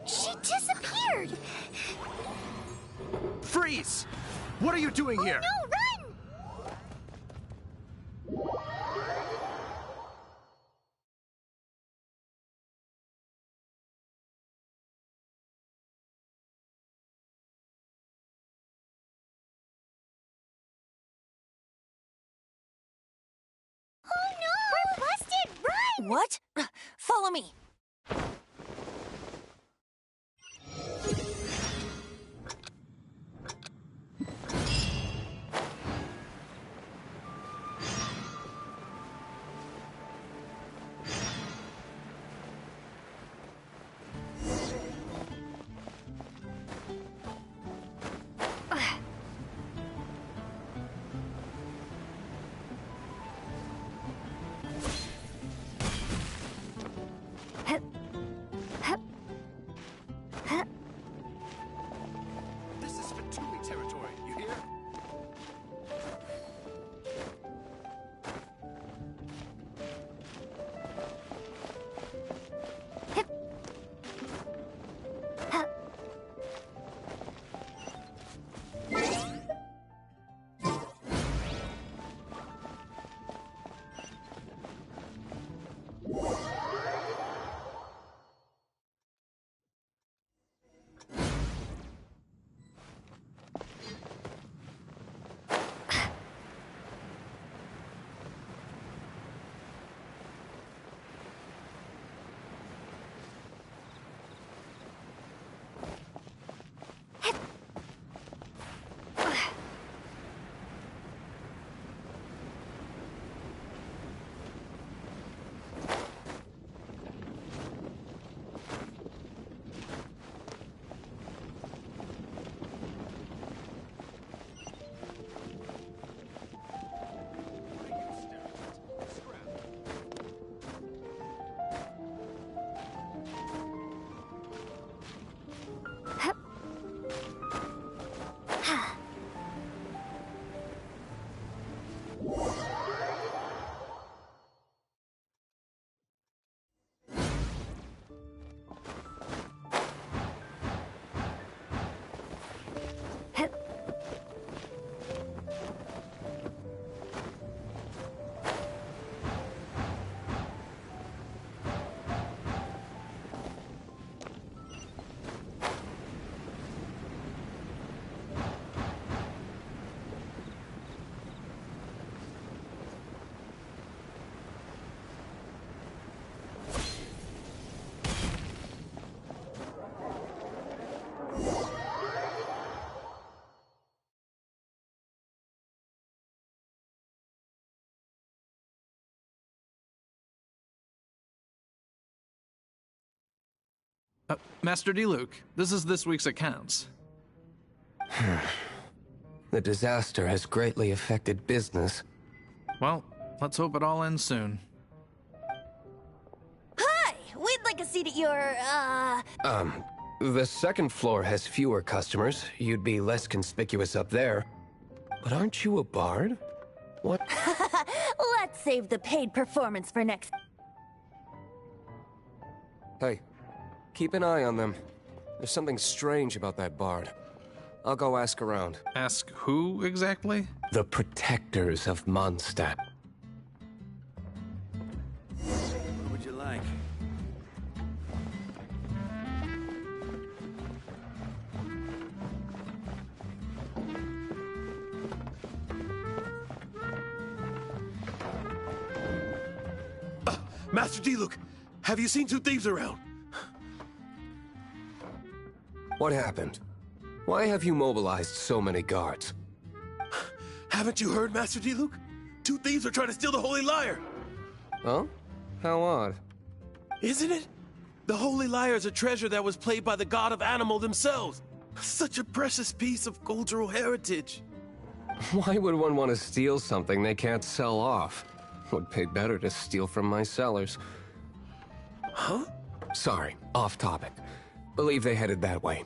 She disappeared! Freeze! What are you doing here? No, run! Oh no! We're busted! Run! What? Follow me. Master D-Luke, this is this week's accounts. The disaster has greatly affected business. Well, let's hope it all ends soon. Hi! We'd like a seat at your, The second floor has fewer customers. You'd be less conspicuous up there. But aren't you a bard? What? Let's save the paid performance for next... Hey, keep an eye on them. There's something strange about that bard. I'll go ask around. Ask who, exactly? The protectors of Mondstadt. What would you like? Master D-Luke, have you seen two thieves around? What happened? Why have you mobilized so many guards? Haven't you heard, Master D-Luke? Two thieves are trying to steal the Holy Lyre! Huh? How odd. Isn't it? The Holy Lyre is a treasure that was played by the god of animal themselves. Such a precious piece of cultural heritage. Why would one want to steal something they can't sell off? Would pay better to steal from my sellers. Huh? Sorry, off topic. Believe they headed that way.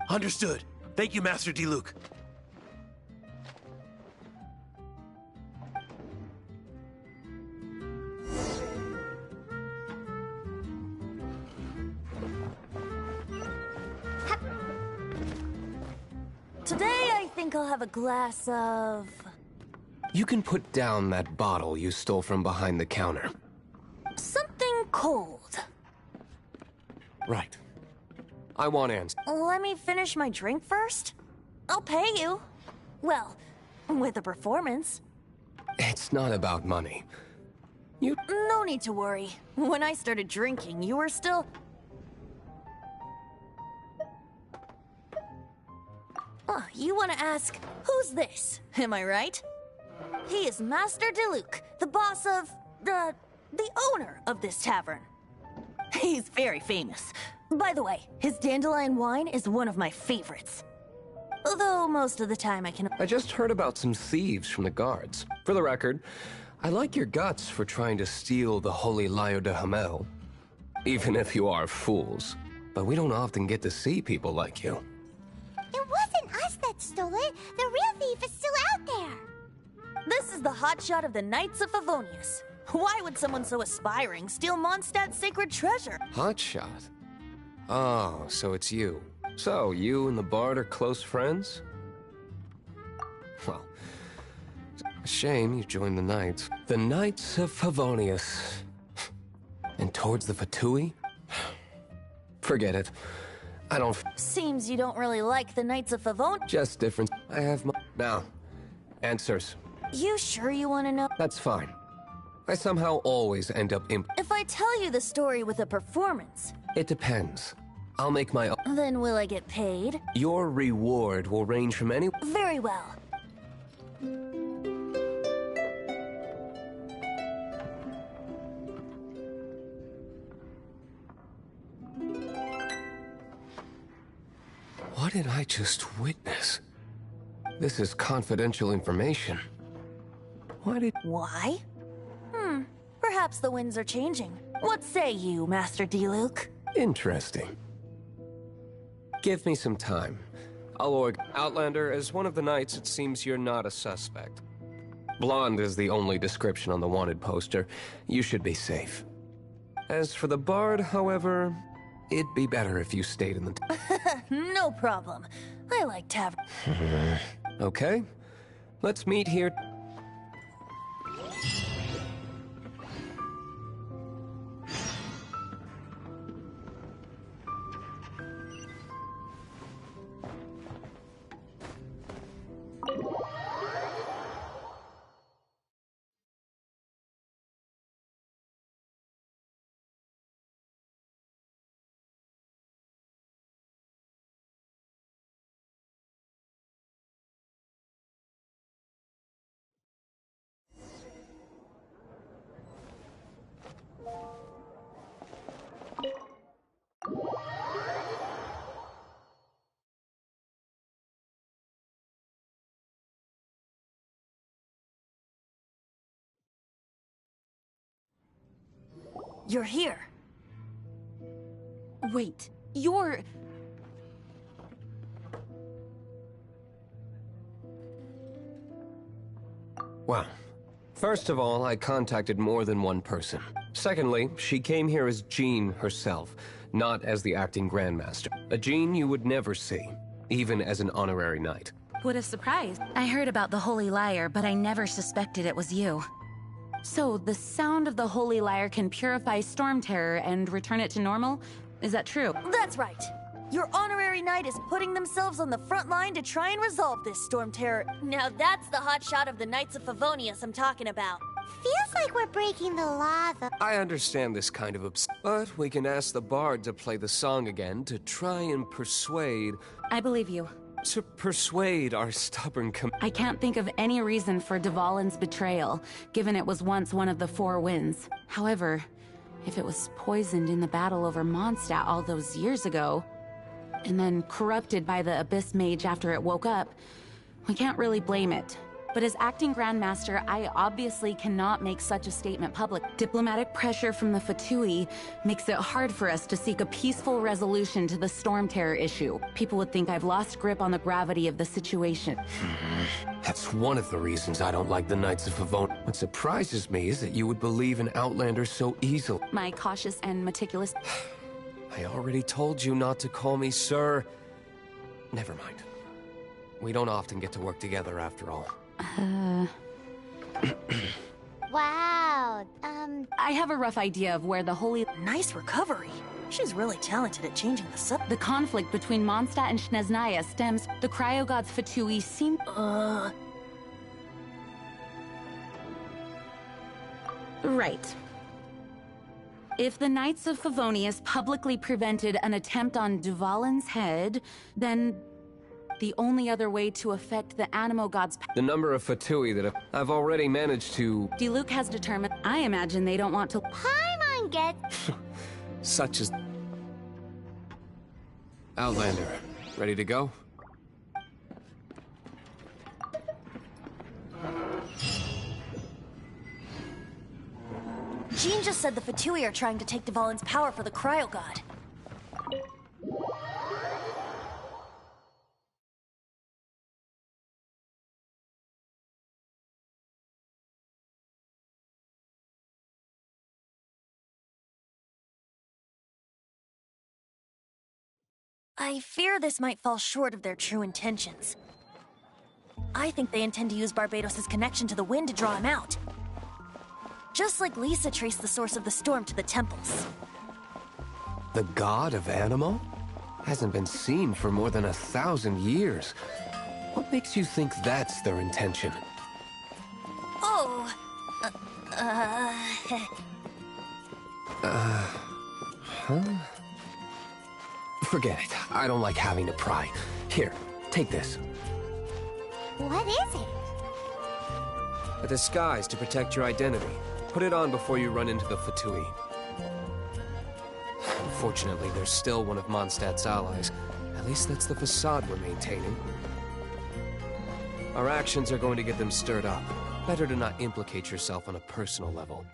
Understood. Thank you, Master D-Luke. Today I think I'll have a glass of... You can put down that bottle you stole from behind the counter. something cold. Right. I want answers. Let me finish my drink first. I'll pay you. Well, with a performance. It's not about money. No need to worry. When I started drinking, you were still... Oh, you want to ask, who's this? Am I right? He is Master Diluc, the boss of... the owner of this tavern. He's very famous. By the way, his dandelion wine is one of my favorites. Although most of the time I can... I just heard about some thieves from the guards. For the record, I like your guts for trying to steal the Holy Lyre de Hamel. Even if you are fools. But we don't often get to see people like you. It wasn't us that stole it. The real thief is still out there. This is the hotshot of the Knights of Favonius. Why would someone so aspiring steal Mondstadt's sacred treasure? Hotshot? Oh, so it's you. So, you and the Bard are close friends? Well, it's a shame you joined the Knights. The Knights of Favonius. And towards the Fatui? Forget it. I don't... Seems you don't really like the Knights of Favonius. Just different. I have my... Now, answers. You sure you want to know? That's fine. I somehow always end up If I tell you the story with a performance... It depends. I'll make my own. Then will I get paid? Your reward will range from any... Very well. What did I just witness? This is confidential information. Why? Perhaps the winds are changing. What say you, Master Diluc? Interesting. Give me some time. I'll Outlander, as one of the knights, it seems you're not a suspect. Blonde is the only description on the wanted poster. You should be safe. As for the Bard, however, it'd be better if you stayed in the... No problem. I like tavern. Okay. Let's meet here... You're here. Wait, you're... Well, first of all, I contacted more than one person. Secondly, she came here as Jean herself, not as the acting Grandmaster. A Jean you would never see, even as an honorary knight. What a surprise. I heard about the Holy Lyre, but I never suspected it was you. So, the sound of the Holy Lyre can purify Storm Terror and return it to normal? Is that true? That's right. Your honorary knight is putting themselves on the front line to try and resolve this Storm Terror. Now that's the hotshot of the Knights of Favonius I'm talking about. Feels like we're breaking the law, though. I understand this kind of but we can ask the bard to play the song again to try and persuade... I believe you. To persuade our stubborn I can't think of any reason for Dvalin's betrayal, given it was once one of the Four Winds. However, if it was poisoned in the battle over Mondstadt all those years ago, and then corrupted by the Abyss Mage after it woke up, we can't really blame it. But as acting Grandmaster, I obviously cannot make such a statement public. Diplomatic pressure from the Fatui makes it hard for us to seek a peaceful resolution to the Storm Terror issue. People would think I've lost grip on the gravity of the situation. That's one of the reasons I don't like the Knights of Favonius. What surprises me is that you would believe in Outlanders so easily. My cautious and meticulous... I already told you not to call me sir. Never mind. We don't often get to work together after all. Wow, I have a rough idea of where the Holy... Nice recovery. She's really talented at changing the subject. The conflict between Mondstadt and Snezhnaya stems... The cryogods Fatui seem... Right. If the Knights of Favonius publicly prevented an attempt on Dvalin's head, then... the only other way to affect the Animo Gods... The number of Fatui that I've already managed to... Diluc has determined... I imagine they don't want to... Paimon gets... Such as... Outlander, ready to go? Jean just said the Fatui are trying to take Dvalin's power for the Cryogod. I fear this might fall short of their true intentions. I think they intend to use Barbados' connection to the wind to draw him out. Just like Lisa traced the source of the storm to the temples. The god of Animo? Hasn't been seen for more than 1,000 years. What makes you think that's their intention? Oh... Huh? Forget it. I don't like having to pry. Here, take this. What is it? A disguise to protect your identity. Put it on before you run into the Fatui. Unfortunately, they're still one of Mondstadt's allies. At least that's the facade we're maintaining. Our actions are going to get them stirred up. Better to not implicate yourself on a personal level.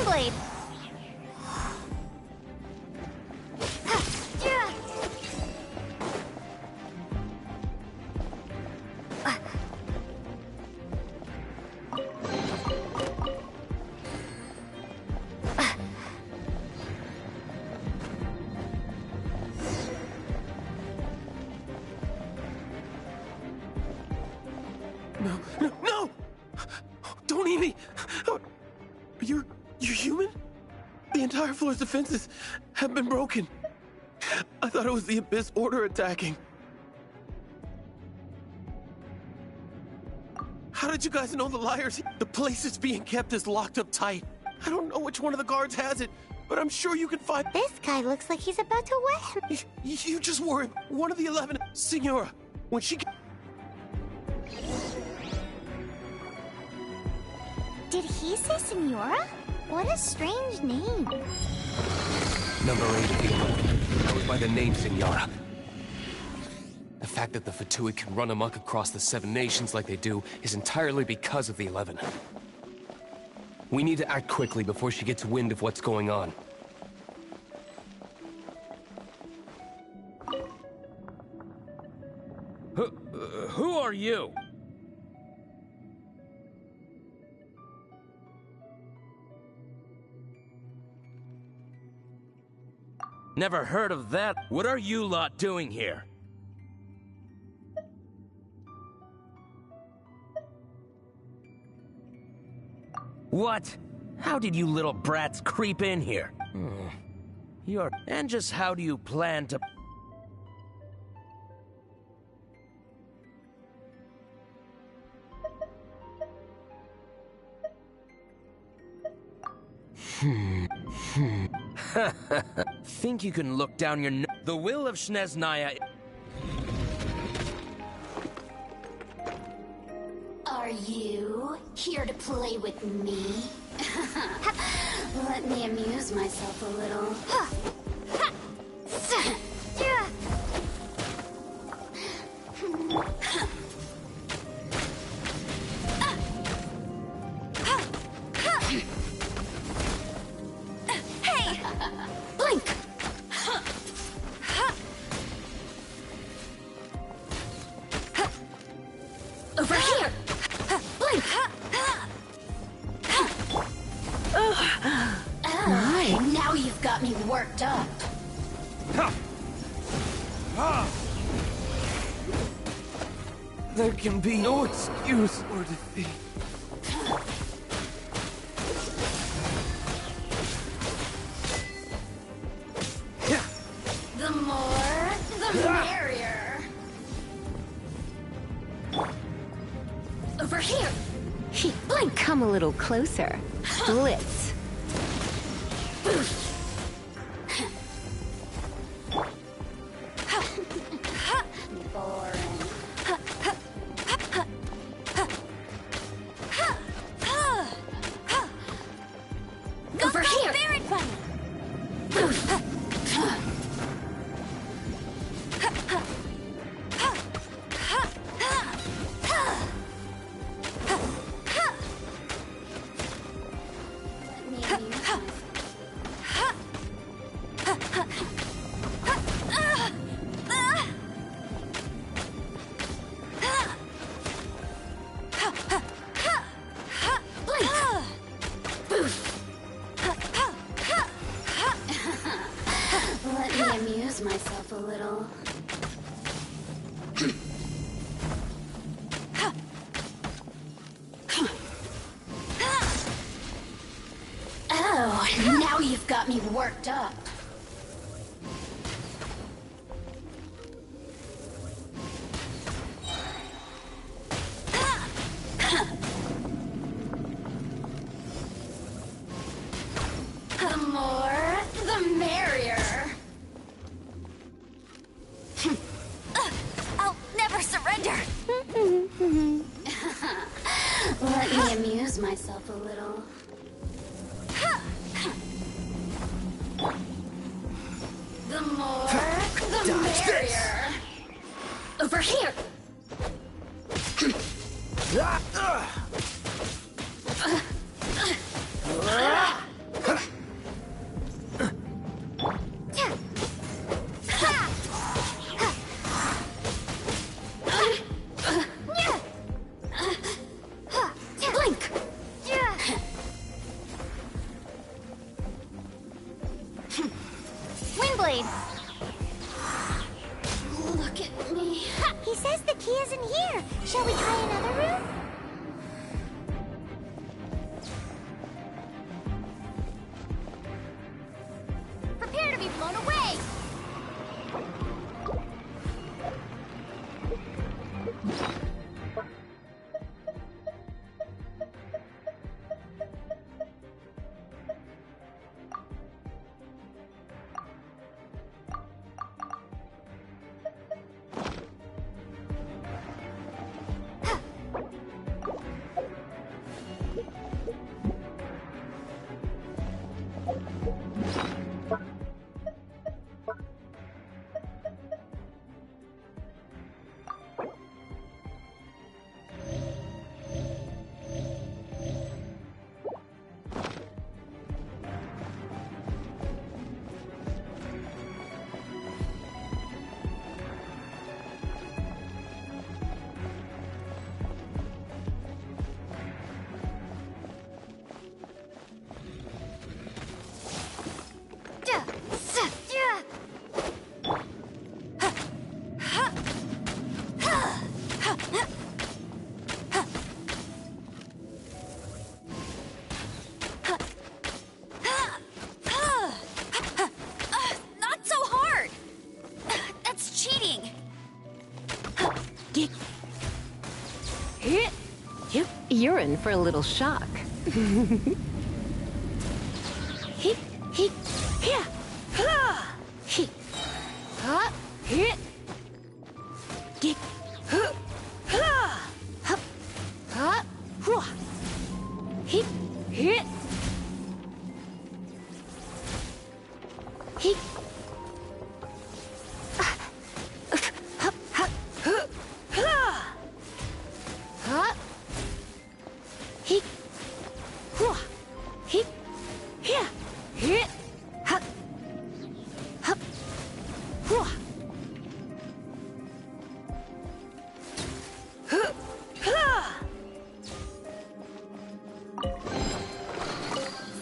Keyblade. No! Don't eat me! You're human? The entire floor's defenses have been broken. I thought it was the Abyss Order attacking. How did you guys know the liars? The place is being kept is locked up tight. I don't know which one of the guards has it, but I'm sure you can find... This guy looks like he's about to win. You just worry. One of the 11... Senora, when she... Did he say Senora? What a strange name. Number 8 of the 11. That was by the name Senora. The fact that the Fatui can run amok across the 7 nations like they do is entirely because of the 11. We need to act quickly before she gets wind of what's going on. Who are you? Never heard of that. What are you lot doing here? What? How did you little brats creep in here? And just how do you plan to... Think you can look down your The will of Shneznaya... Are you here to play with me? Let me amuse myself a little. Hey! Blink! Over here! Blink! Oh, now you've got me worked up. There can be no excuse for defeat. The more, the merrier. Over here! Blink! Come a little closer. Blitz. Boring. Over here! Barret Bunny! Let me amuse myself a little. Oh, now you've got me worked up. The more, the merrier. I'll never surrender! Let me amuse myself a little. The more, the merrier. Over here. Switchblade. Look at me. Ha! He says the key isn't here. Shall we try another room? Prepare to be blown away. Not so hard! That's cheating! You're in for a little shock.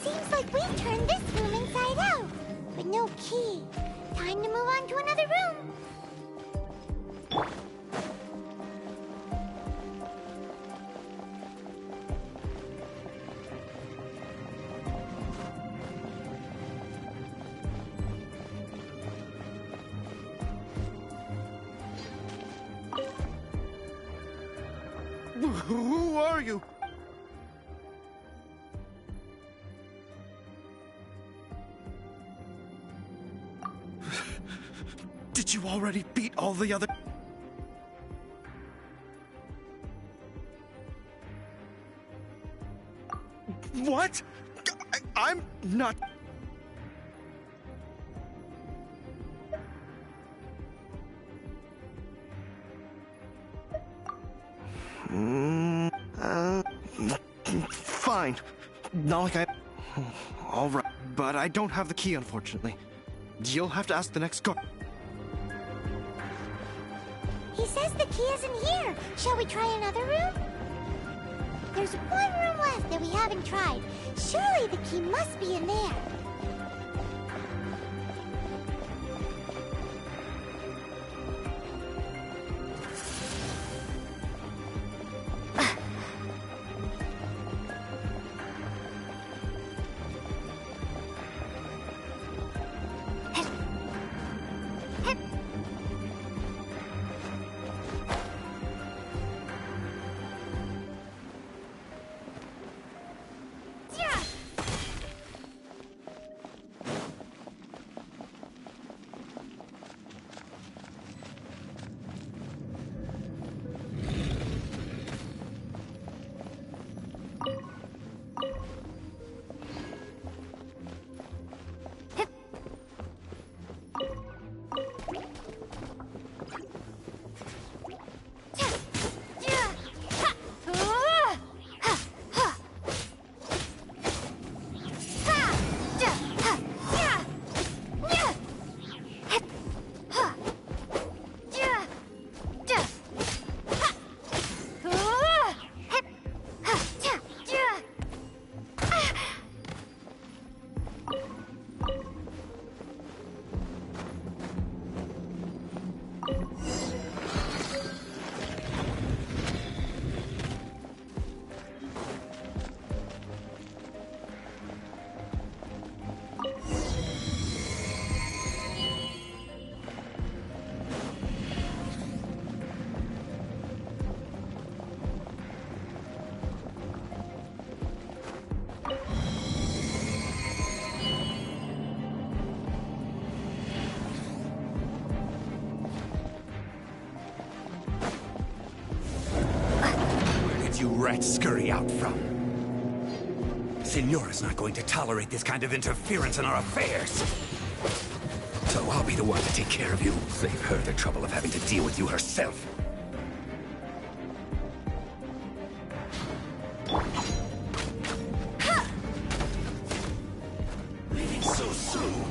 Seems like we've turned this room inside out. But no key. Time to move on to another room. Who are you? Did you already beat all the other... What? I'm not... Fine. Not like I... All right. But I don't have the key, unfortunately. You'll have to ask the next guard. He says the key isn't here. Shall we try another room? There's one room left that we haven't tried. Surely the key must be in there. rats scurry out from. Signora's not going to tolerate this kind of interference in our affairs. So I'll be the one to take care of you. Save her the trouble of having to deal with you herself. Leaving so soon?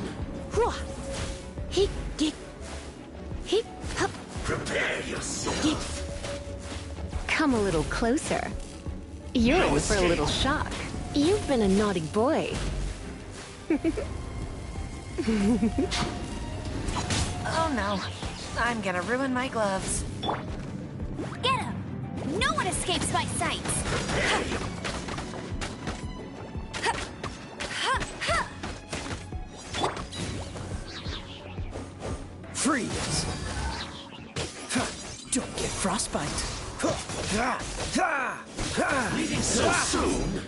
Prepare yourself. Come a little closer. You're in for a little shock. You've been a naughty boy. Oh no. I'm gonna ruin my gloves. Get him! No one escapes my sights! Freeze! Don't get frostbite. Leaving so soon?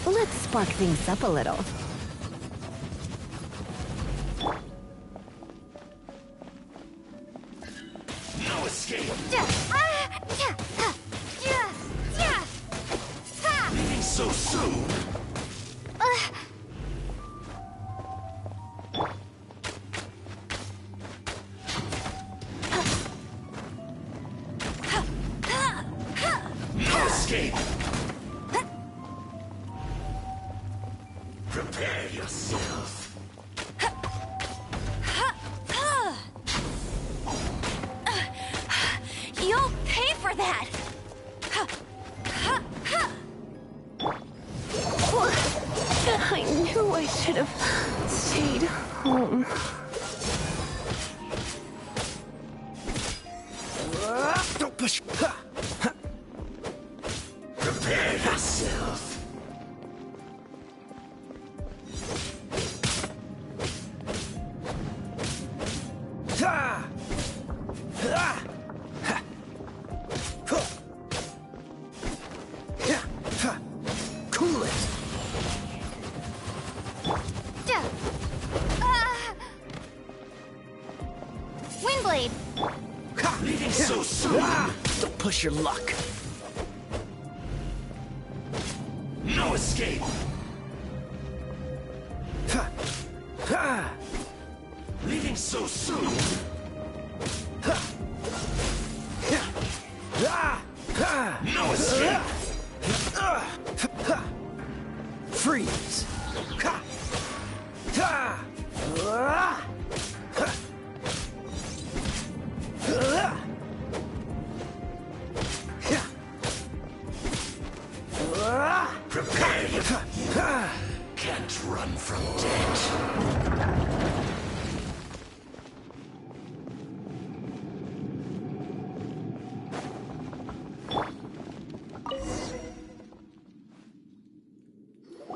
Let's spark things up a little. No escape. Leaving so soon? No escape. Prepare yourself. You'll pay for that! I knew I should have stayed home. Don't push. Prepare yourself. Cool it. Windblade! Leaving so soon? Don't push your luck. No escape. Leaving so soon? No escape. Freeze! Prepare you. Can't run from death.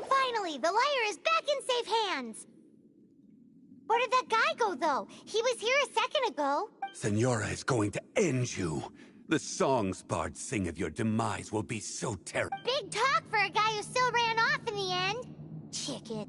Finally, the lyre is back in safe hands! Where did that guy go, though? He was here a second ago. Senora is going to end you. The songs bards sing of your demise will be so terrible. Big talk for a guy who still ran off in the end. Chicken.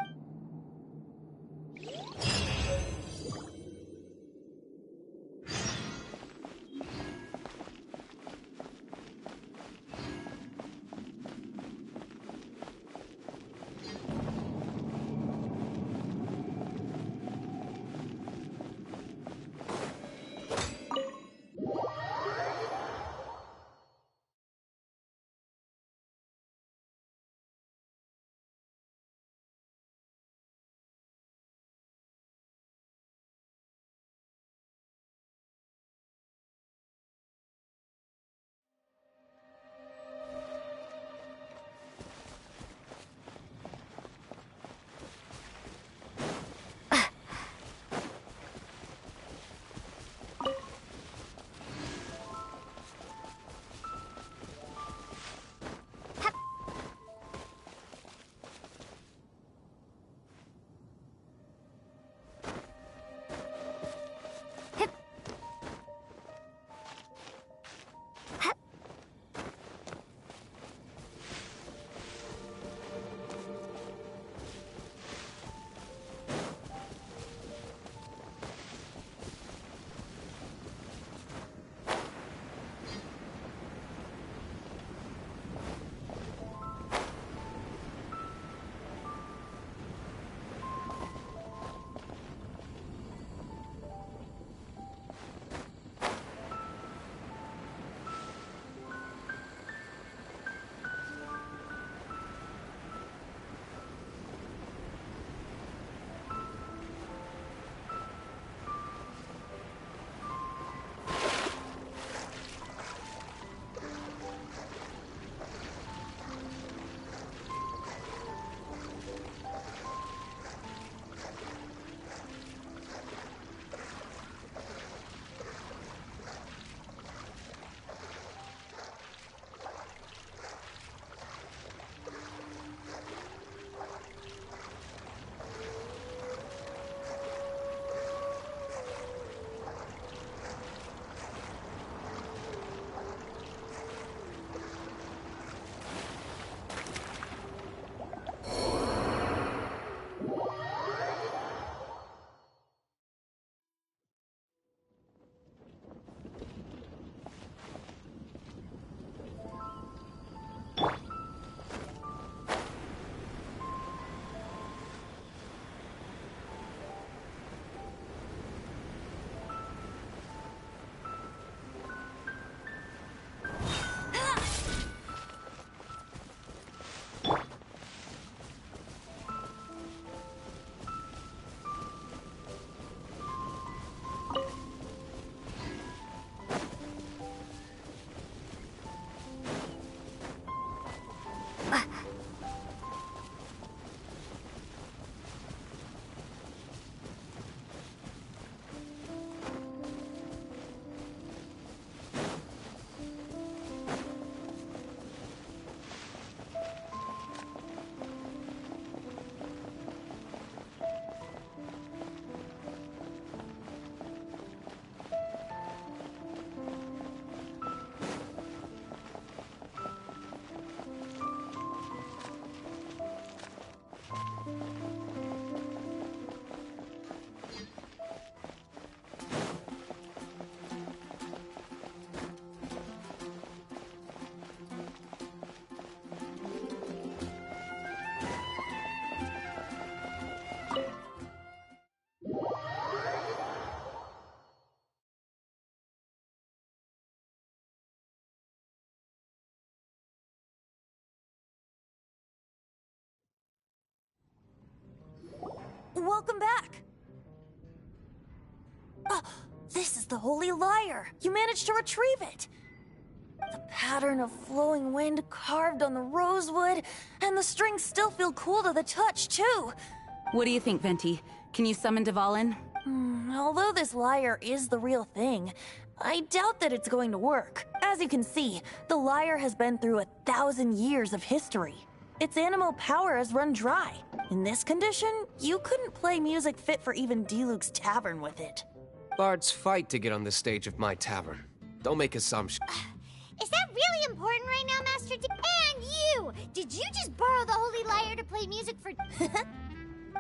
welcome back. This is the Holy Lyre. You managed to retrieve it. The pattern of flowing wind carved on the rosewood, and the strings still feel cool to the touch, too. What do you think, Venti? Can you summon Dvalin? Although this lyre is the real thing, I doubt that it's going to work. As you can see, the lyre has been through 1,000 years of history. Its animal power has run dry. In this condition, you couldn't play music fit for even Diluc's tavern with it. Bards fight to get on the stage of my tavern. Don't make assumptions. Is that really important right now, Master D? And you! Did you just borrow the Holy Lyre to play music for...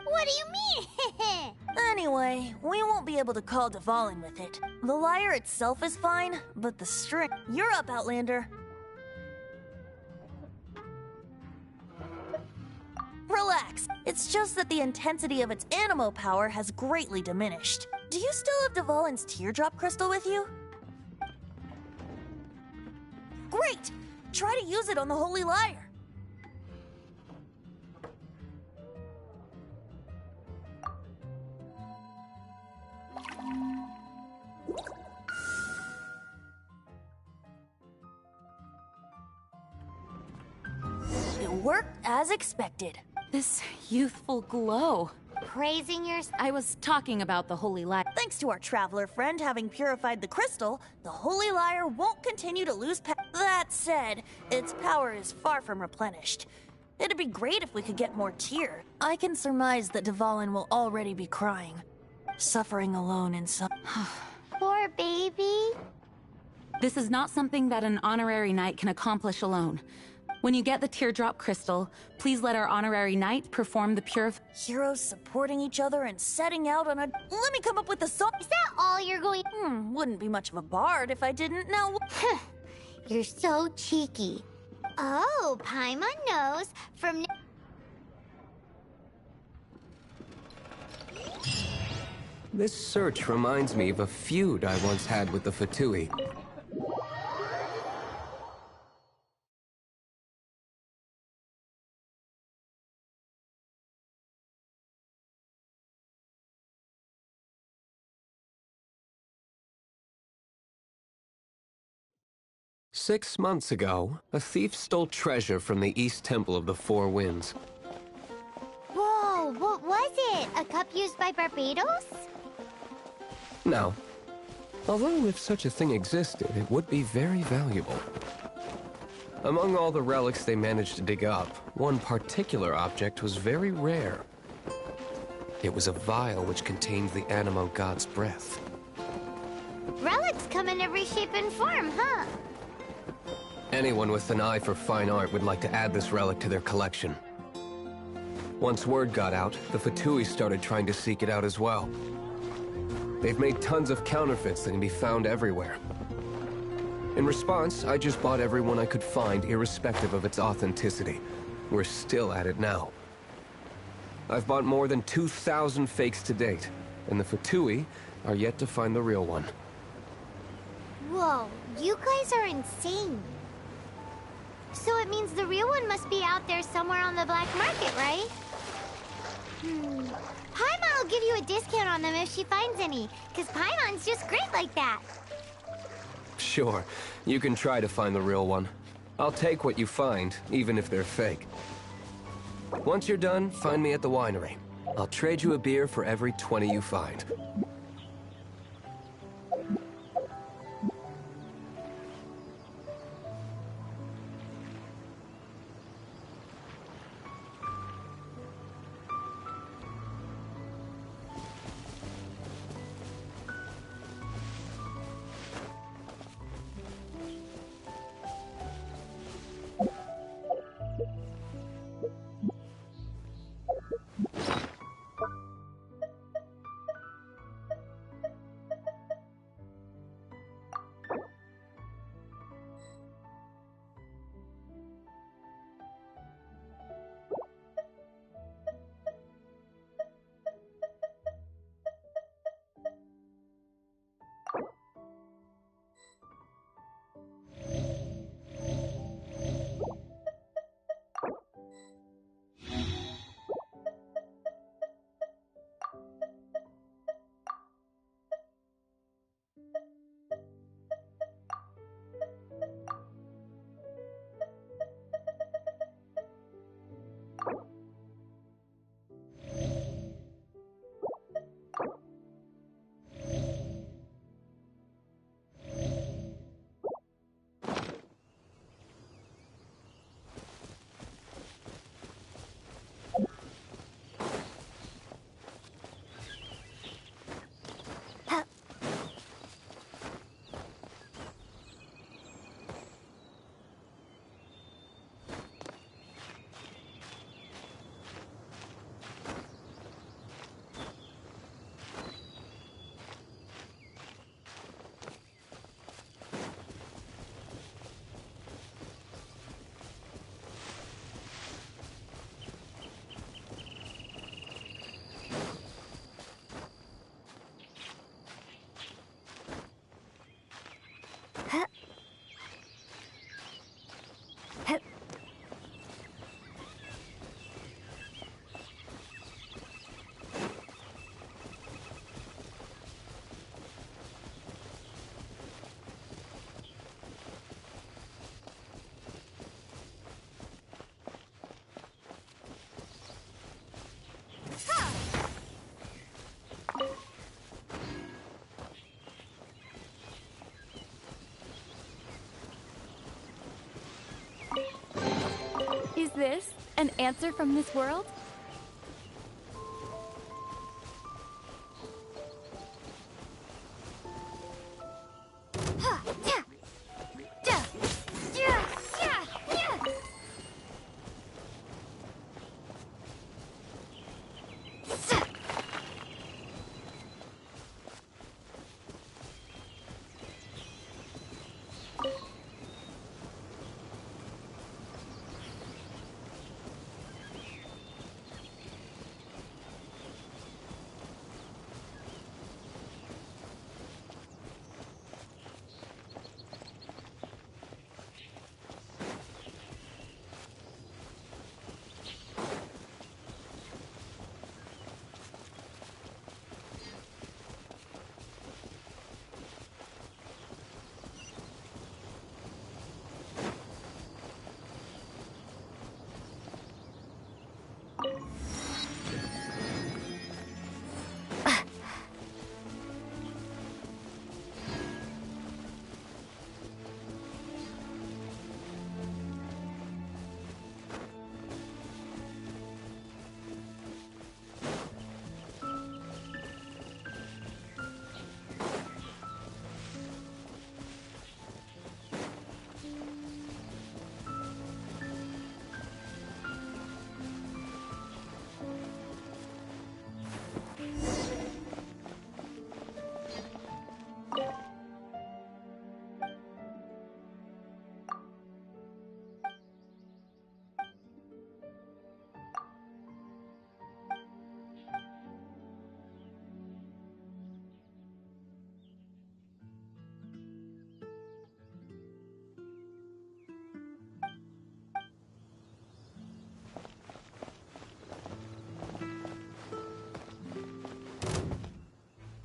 What do you mean? Anyway, we won't be able to call Dvalin with it. The lyre itself is fine, but the string... You're up, Outlander. Relax. It's just that the intensity of its animo power has greatly diminished. Do you still have Dvalin's teardrop crystal with you? Great! Try to use it on the Holy Lyre. It worked as expected. This youthful glow. Praising your... I was talking about the Holy Lyre. Thanks to our traveler friend having purified the crystal, the Holy Lyre won't continue to lose power. That said, its power is far from replenished. It'd be great if we could get more tear. I can surmise that Dvalin will already be crying, suffering alone in some... Poor baby. This is not something that an honorary knight can accomplish alone. When you get the teardrop crystal, please let our honorary knight perform the Heroes supporting each other and setting out on a... Let me come up with a song. Is that all you're going... Wouldn't be much of a bard if I didn't know. You're so cheeky. Oh, Paimon knows from... This search reminds me of a feud I once had with the Fatui. "6 months ago, a thief stole treasure from the East Temple of the Four Winds. Whoa, what was it? A cup used by Barbados? Now, although if such a thing existed, it would be very valuable. Among all the relics they managed to dig up, one particular object was very rare. It was a vial which contained the Animo god's breath. Relics come in every shape and form, huh? Anyone with an eye for fine art would like to add this relic to their collection. Once word got out, the Fatui started trying to seek it out as well. They've made tons of counterfeits that can be found everywhere. In response, I just bought every one I could find, irrespective of its authenticity. We're still at it now. I've bought more than 2,000 fakes to date, and the Fatui are yet to find the real one. Whoa, you guys are insane. So it means the real one must be out there somewhere on the black market, right? Paimon will give you a discount on them if she finds any, because Paimon's just great like that. Sure, you can try to find the real one. I'll take what you find, even if they're fake. Once you're done, find me at the winery. I'll trade you a beer for every 20 you find. this an answer from this world?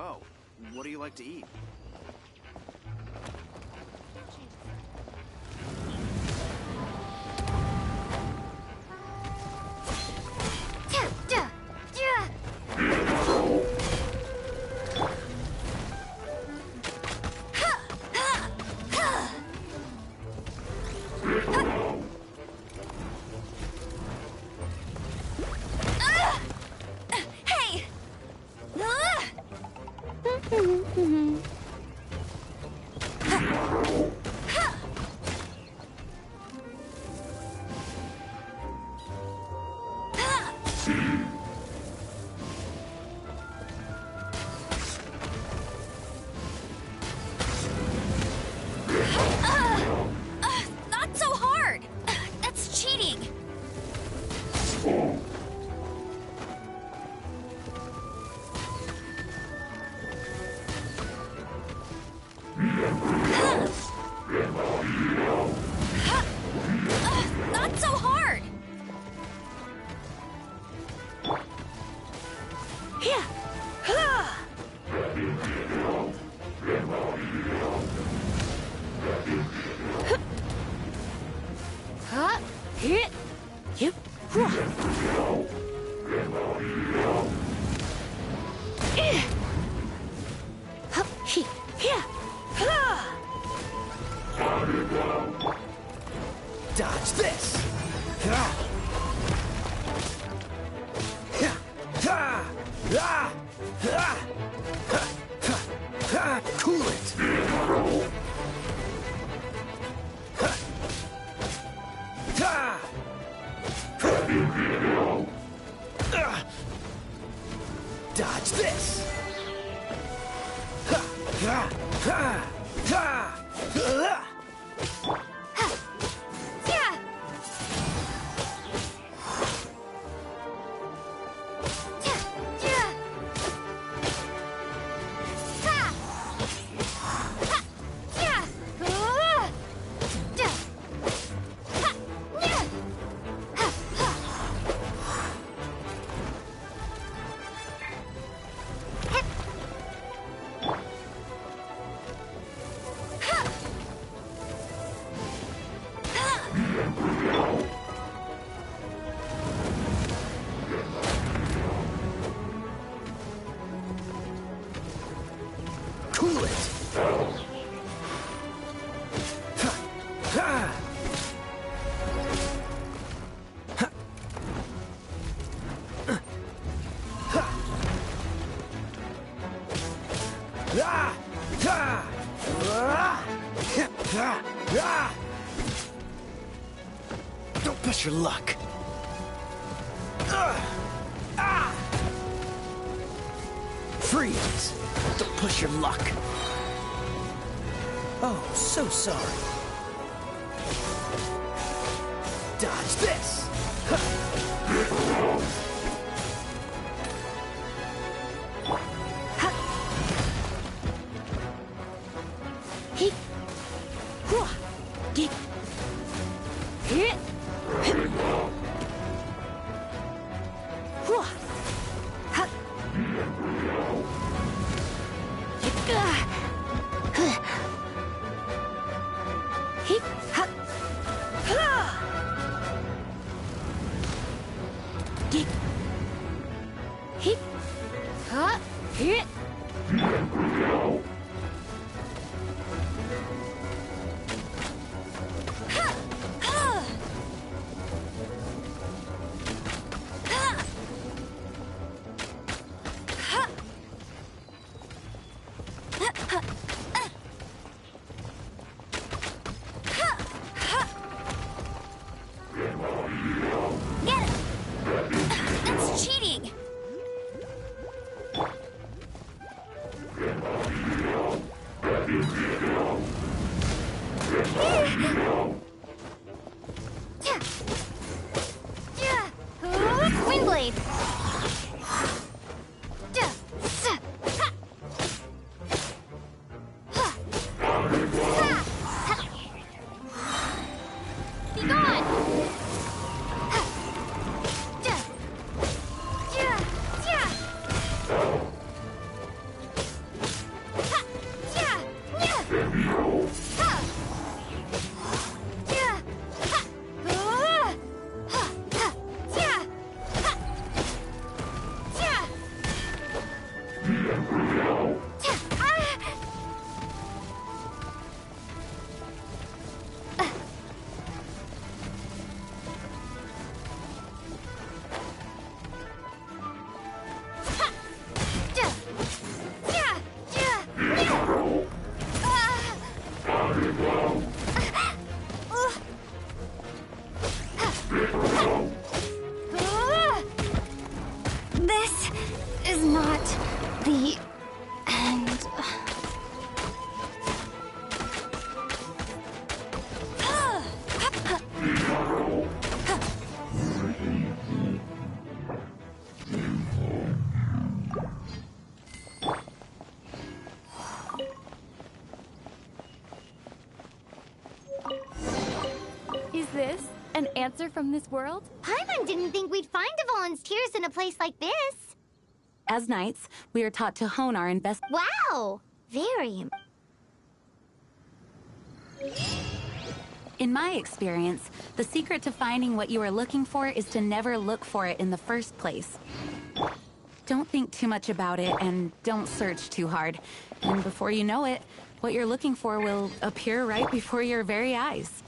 Oh, what do you like to eat? Not so hard! That's cheating! Not so hard! Here! Hit! Yep. Dodge this! Cool it! Dodge this! Don't push your luck. Freeze! Don't push your luck. Oh, so sorry. Dodge this! That's cheating! Windblade! Be gone! This is not the end. Is this an answer from this world? Paimon didn't think we'd find Dvalin's tears in a place like this. As knights, we are taught to hone our Wow! Very. In my experience, the secret to finding what you are looking for is to never look for it in the first place. Don't think too much about it and don't search too hard. And before you know it, what you're looking for will appear right before your very eyes.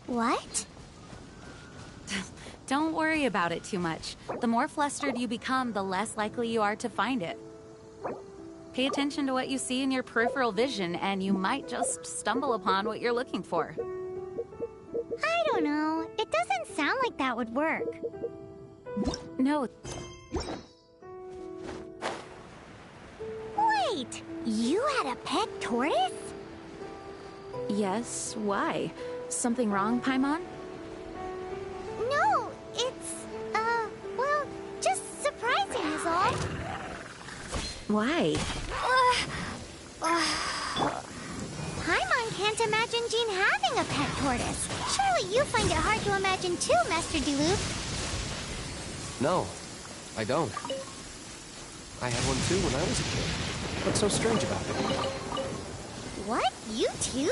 What? Don't worry about it too much. The more flustered you become, the less likely you are to find it. Pay attention to what you see in your peripheral vision, and you might just stumble upon what you're looking for. I don't know. It doesn't sound like that would work. No. Wait! You had a pet tortoise? Yes, why? Something wrong, Paimon? No, it's, well, just surprising is all. Why? Paimon can't imagine Jean having a pet tortoise. Surely you find it hard to imagine too, Master Diluc. No, I don't. I had one too when I was a kid. What's so strange about it? What? You too?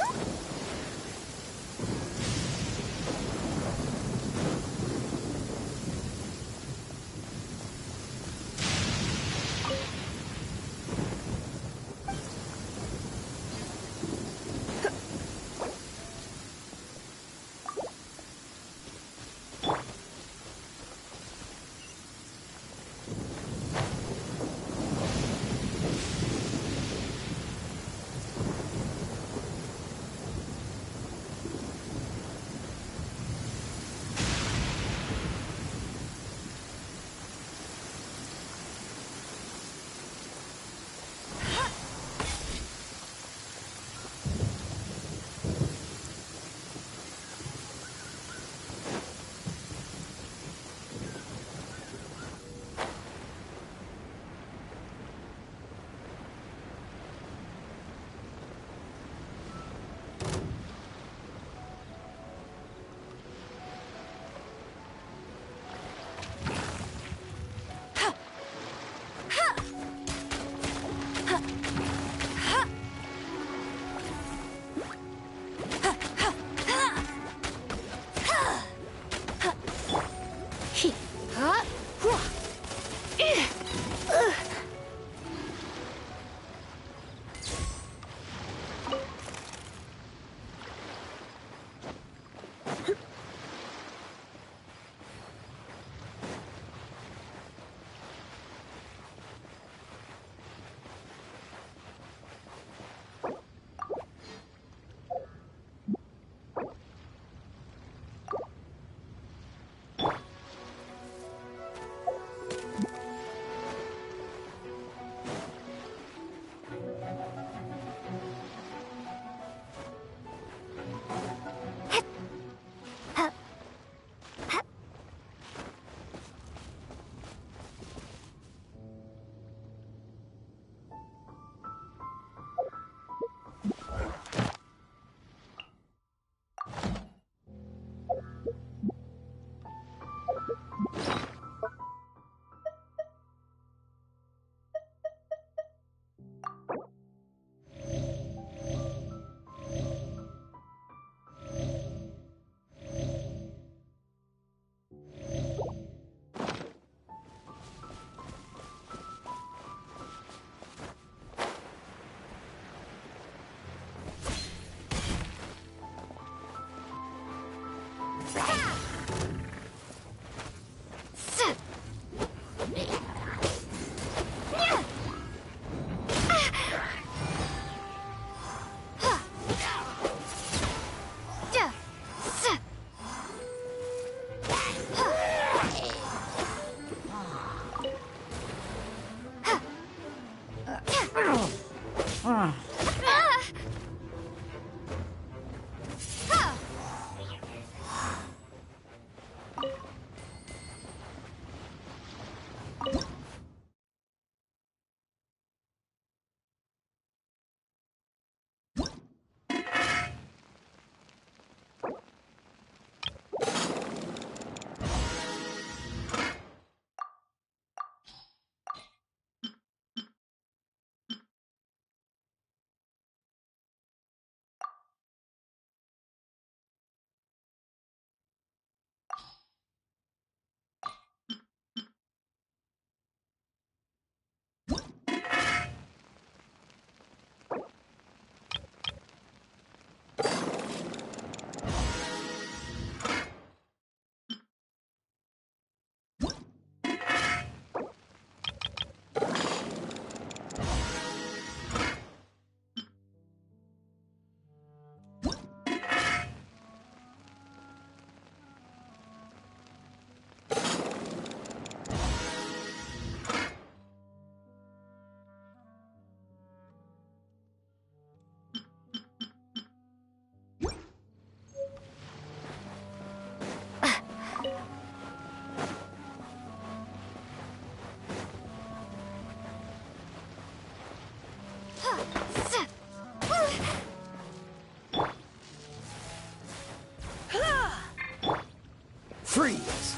Freeze!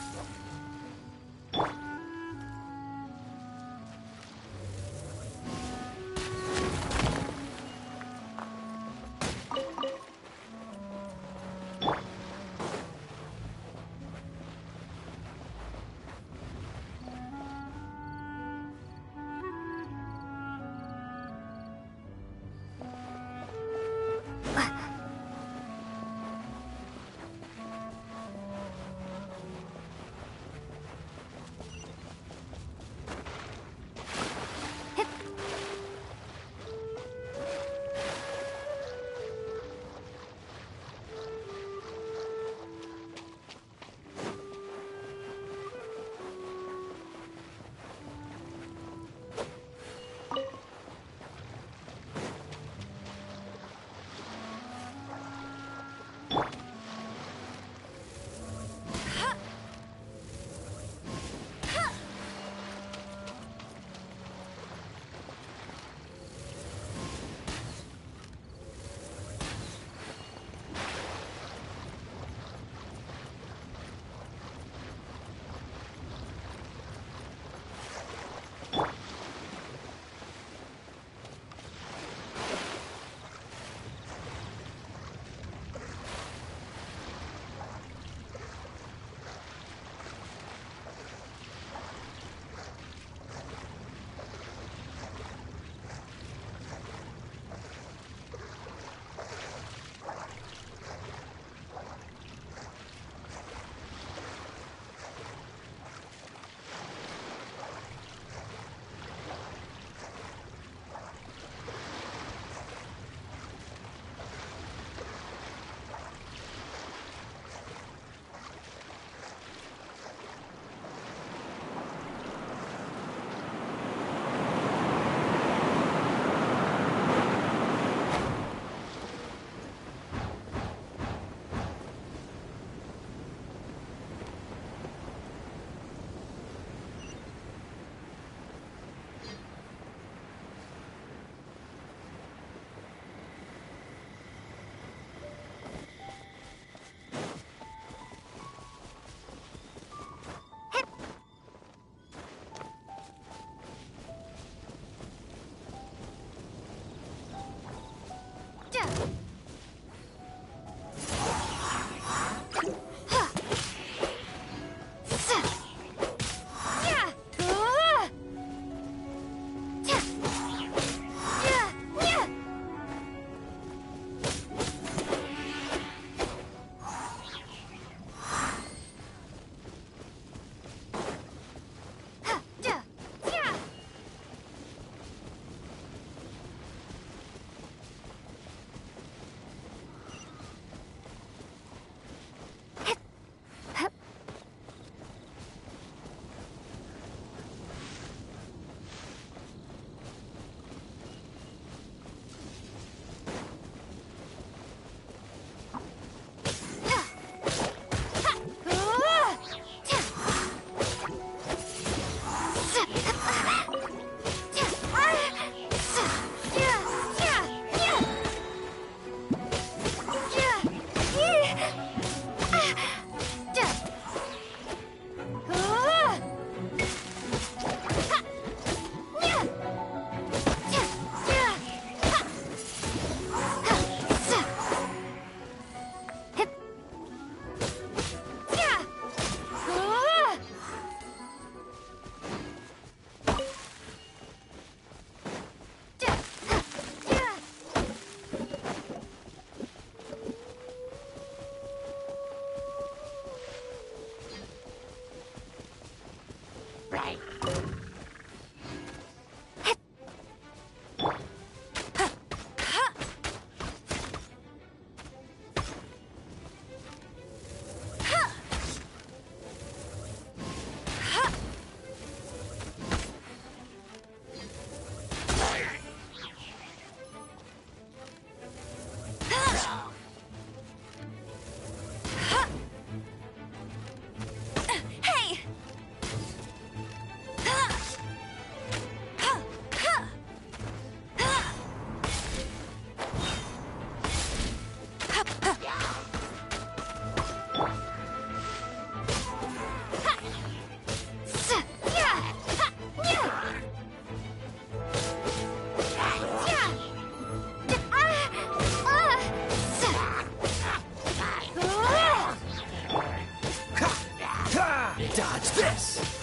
Dodge this!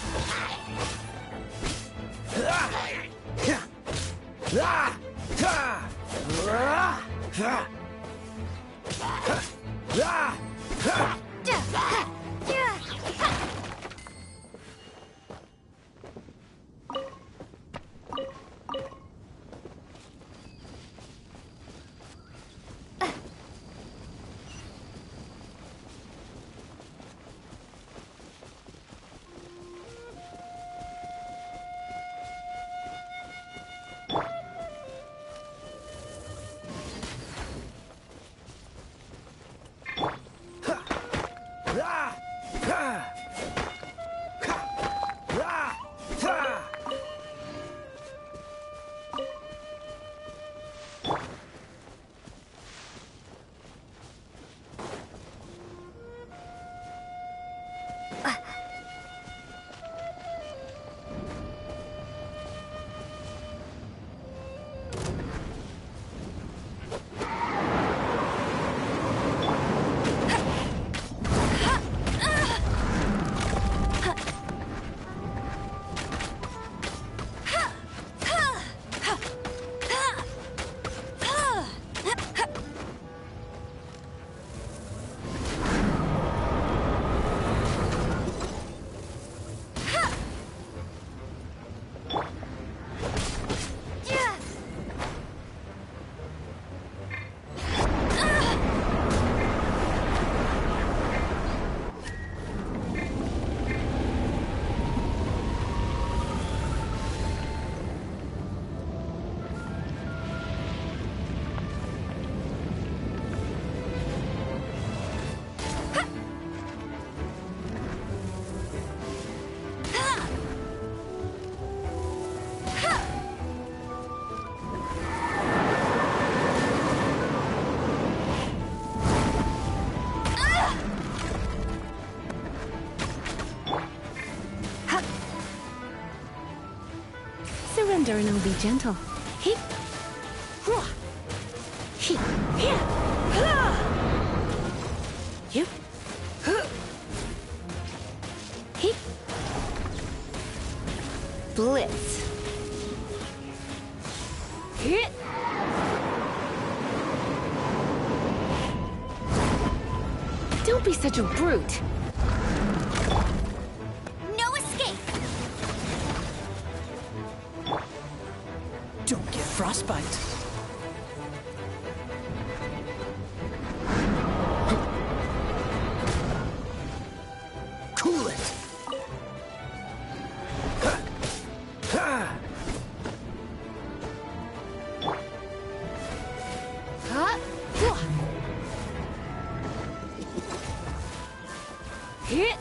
Surrender and I'll be gentle. Hip. Hua. Hip. Here. Yep. Hip. Blitz. Hit. Don't be such a brute. No escape! Don't get frostbite. Cool it. Hit.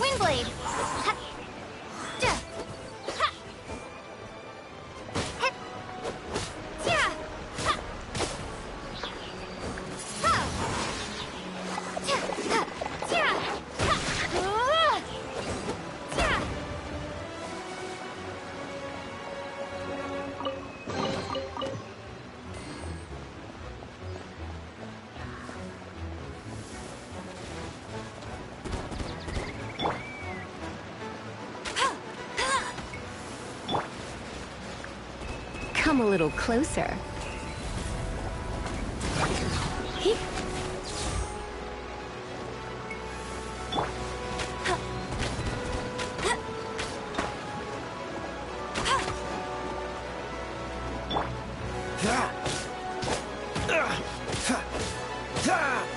Windblade! Come a little closer.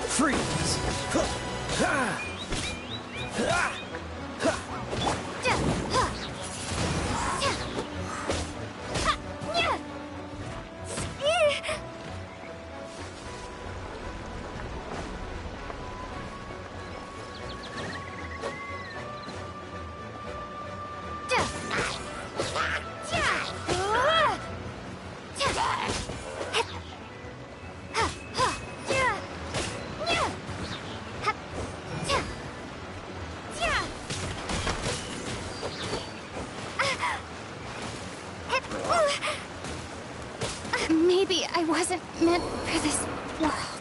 Freeze! maybe I wasn't meant for this world.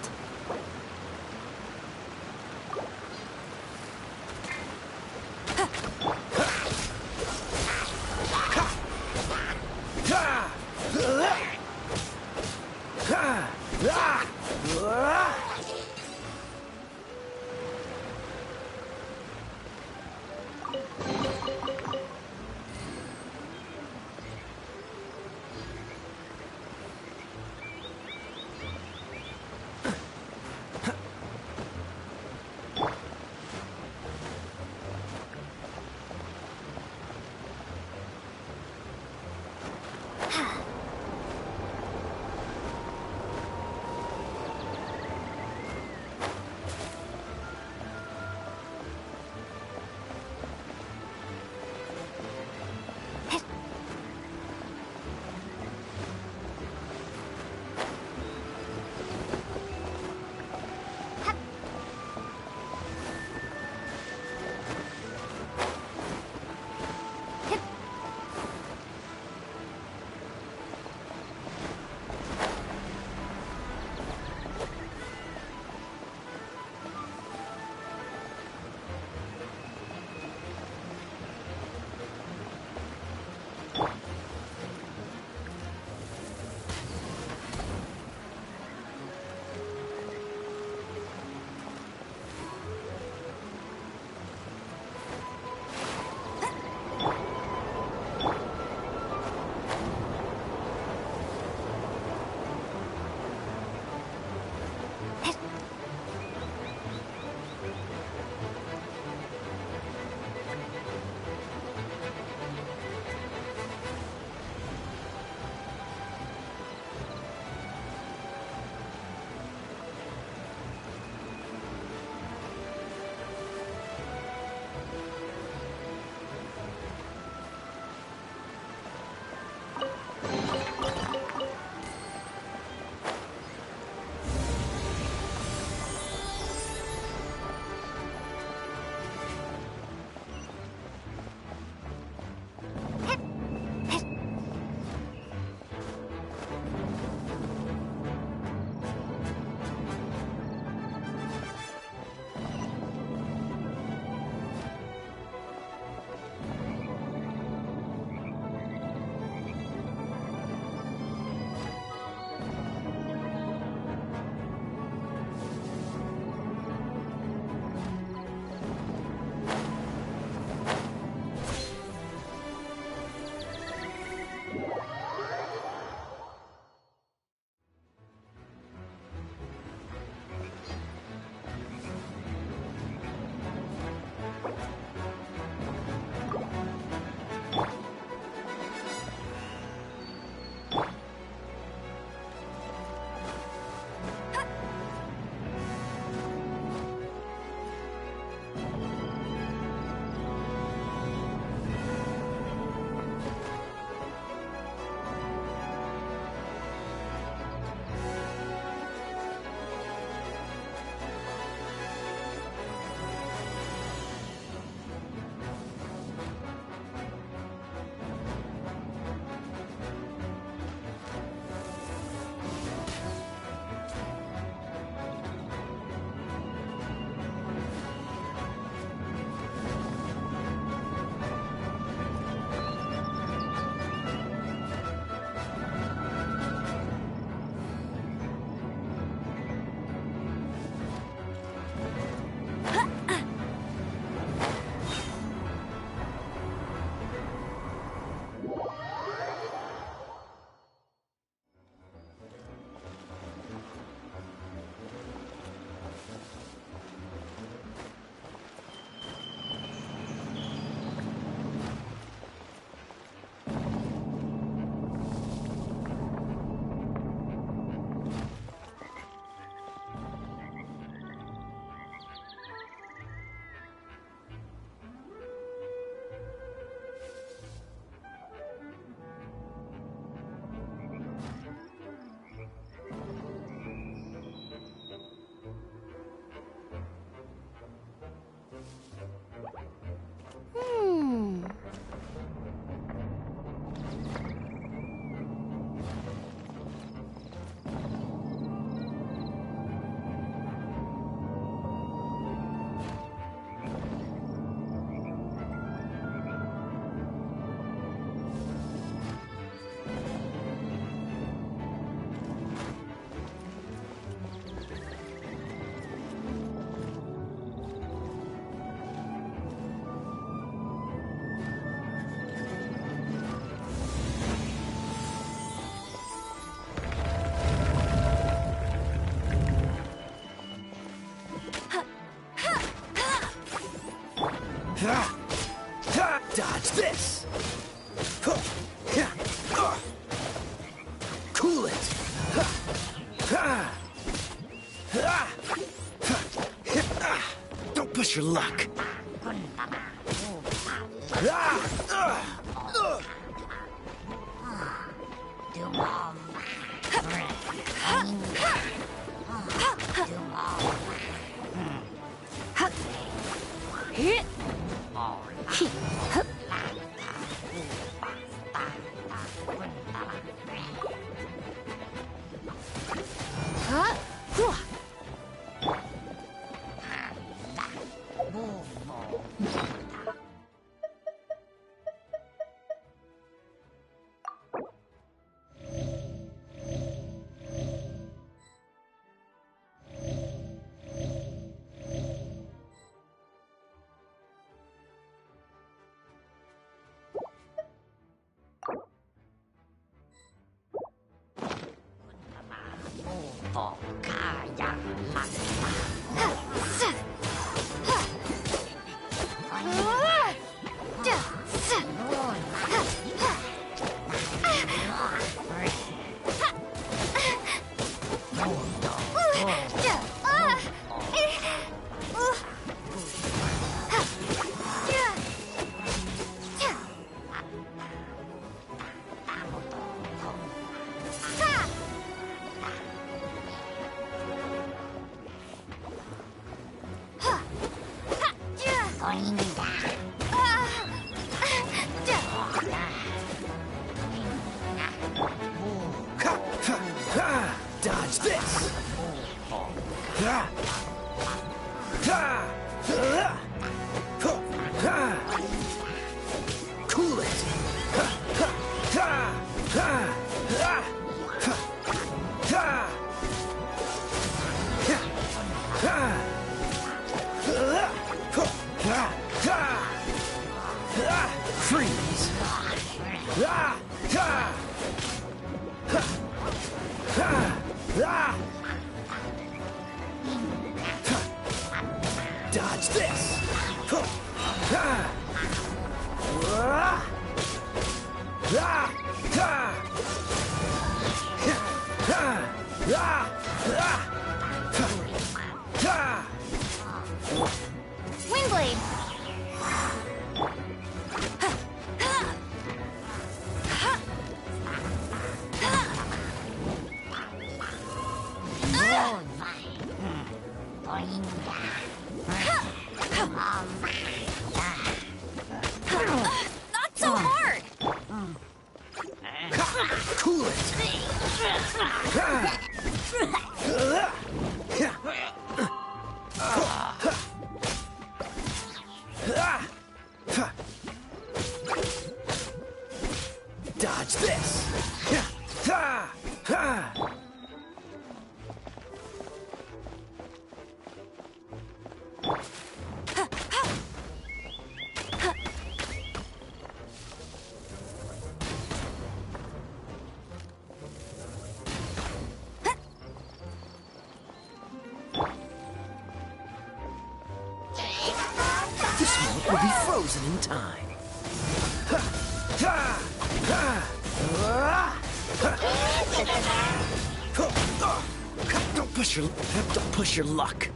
Cool it! Don't push your luck! Dodge this! Cool it! Freeze! Dodge this! Windblade! Not so hard! Cool it! Dodge this! The smoke will be frozen in time. Don't push your luck.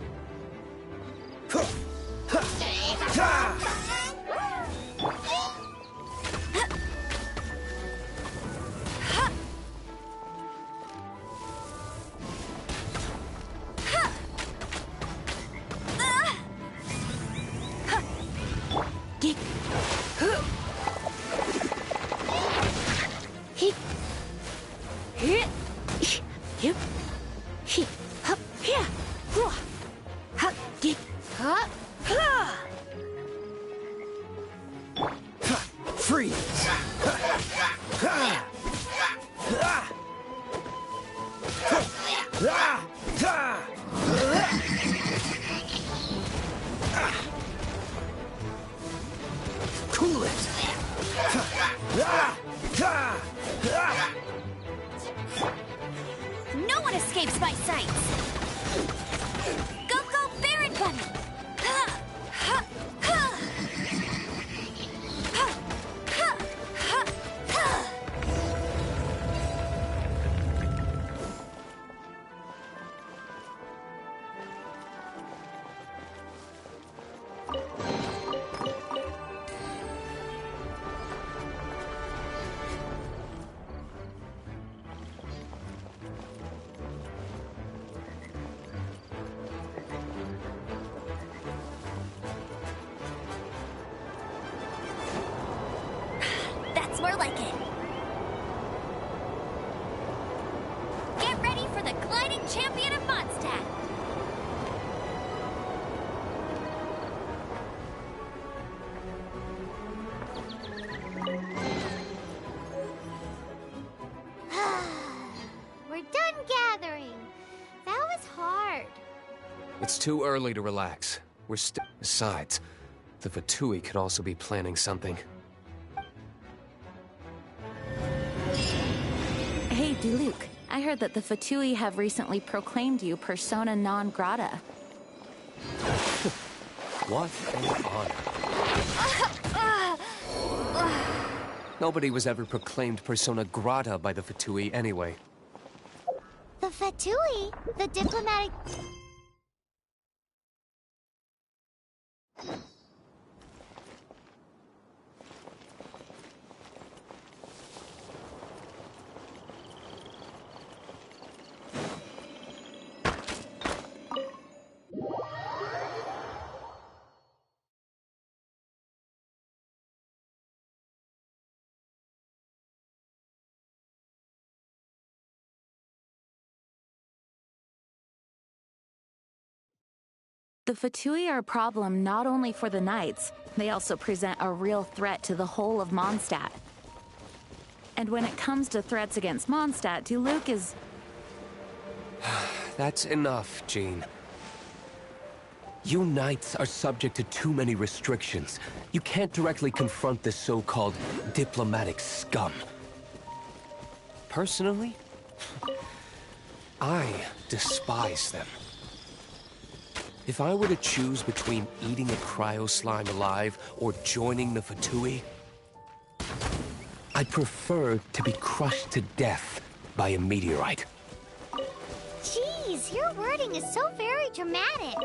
Freeze! Cool it! No one escapes my sights! Go, go, Baron Bunny! It's too early to relax. We're still... Besides, the Fatui could also be planning something. Hey, Diluc. I heard that the Fatui have recently proclaimed you persona non grata. What an honor. Nobody was ever proclaimed persona grata by the Fatui anyway. The Fatui? The diplomatic... The Fatui are a problem not only for the Knights, they also present a real threat to the whole of Mondstadt. And when it comes to threats against Mondstadt, Diluc is... That's enough, Jean. You Knights are subject to too many restrictions. You can't directly confront this so-called diplomatic scum. Personally, I despise them. If I were to choose between eating a cryo slime alive or joining the Fatui, I'd prefer to be crushed to death by a meteorite. Jeez, your wording is so very dramatic.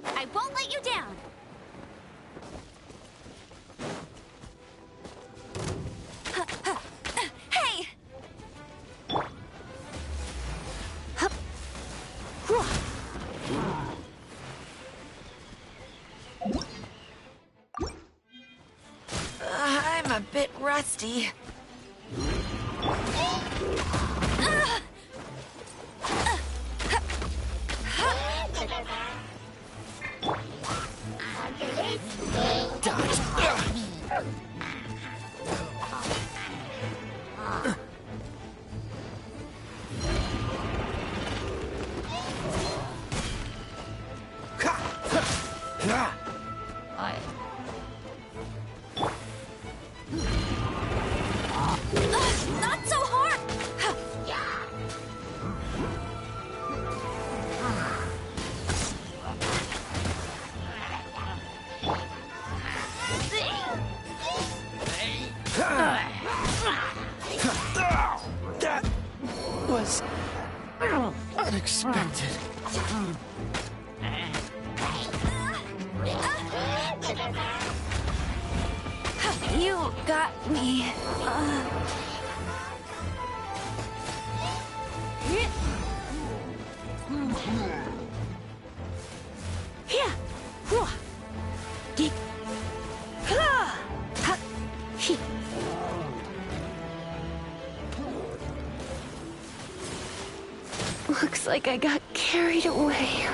I won't let you down. Hey! I'm a bit rusty. Not so hard! That was unexpected. You got me. Yeah. Looks like I got carried away.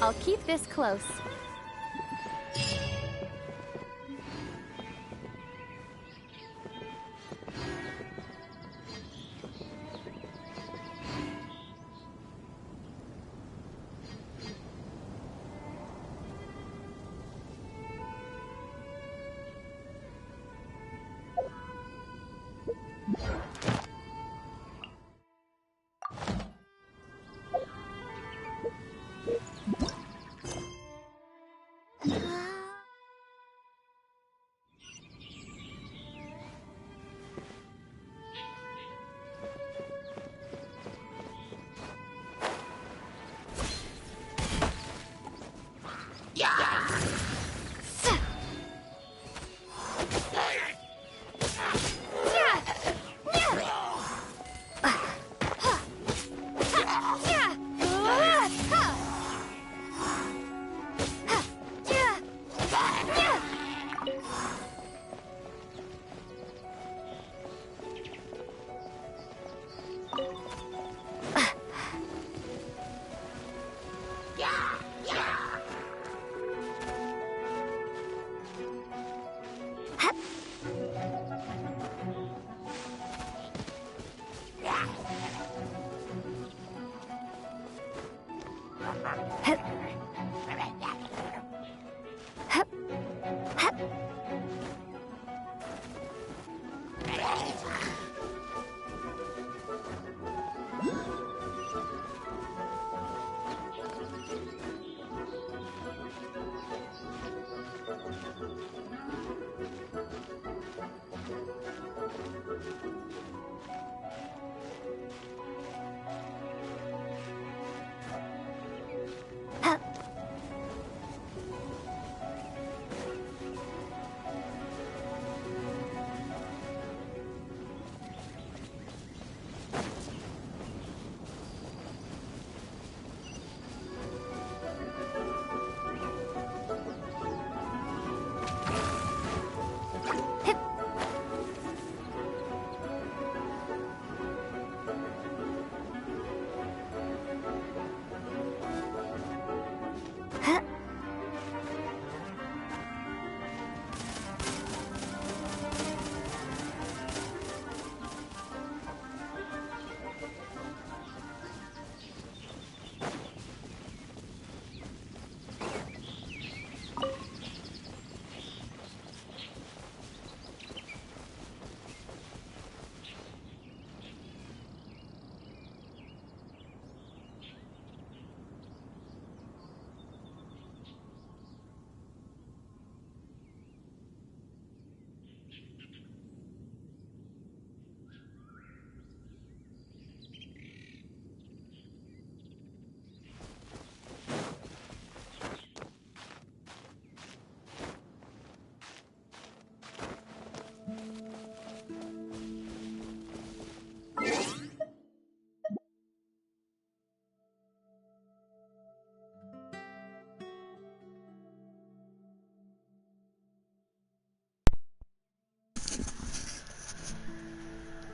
I'll keep this close.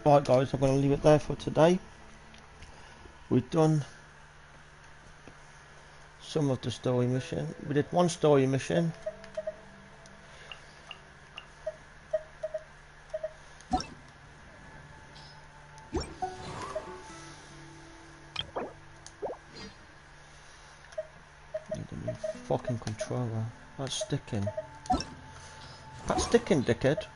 Right guys, I'm going to leave it there for today. We've done some of the story mission. We did one story mission. Need a new fucking controller. That's sticking. That's sticking, dickhead.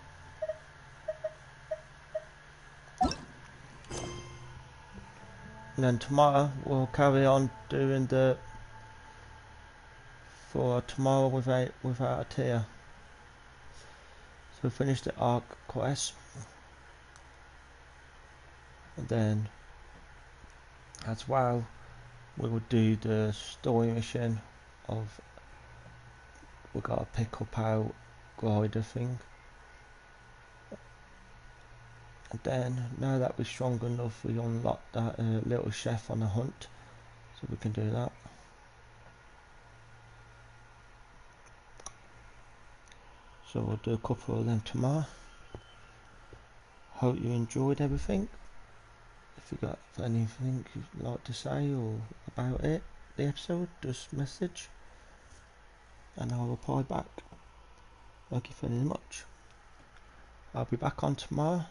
And then tomorrow we'll carry on doing the for tomorrow without a tear. So we finish the arc quest, and then as well we will do the story mission of we got to pick up our glider thing. And then now that we're strong enough, we unlock that little chef on the hunt, so we can do that. So we'll do a couple of them tomorrow. Hope you enjoyed everything. If you got anything you'd like to say or about it, the episode, just message and I'll reply back. Thank you very much. I'll be back on tomorrow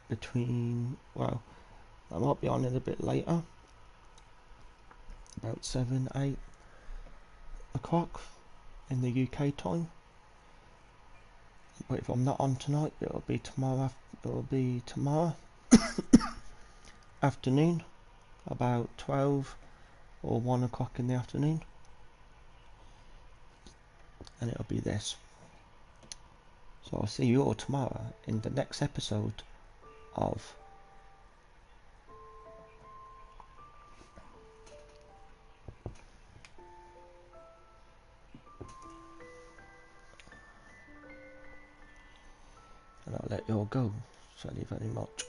between, well, I might be on it a bit later, about 7-8 o'clock in the UK time. But if I'm not on tonight, it'll be tomorrow. Afternoon, about 12 or 1 o'clock in the afternoon, and it'll be this. So I'll see you all tomorrow in the next episode of and I'll let you all go. Thank you very much.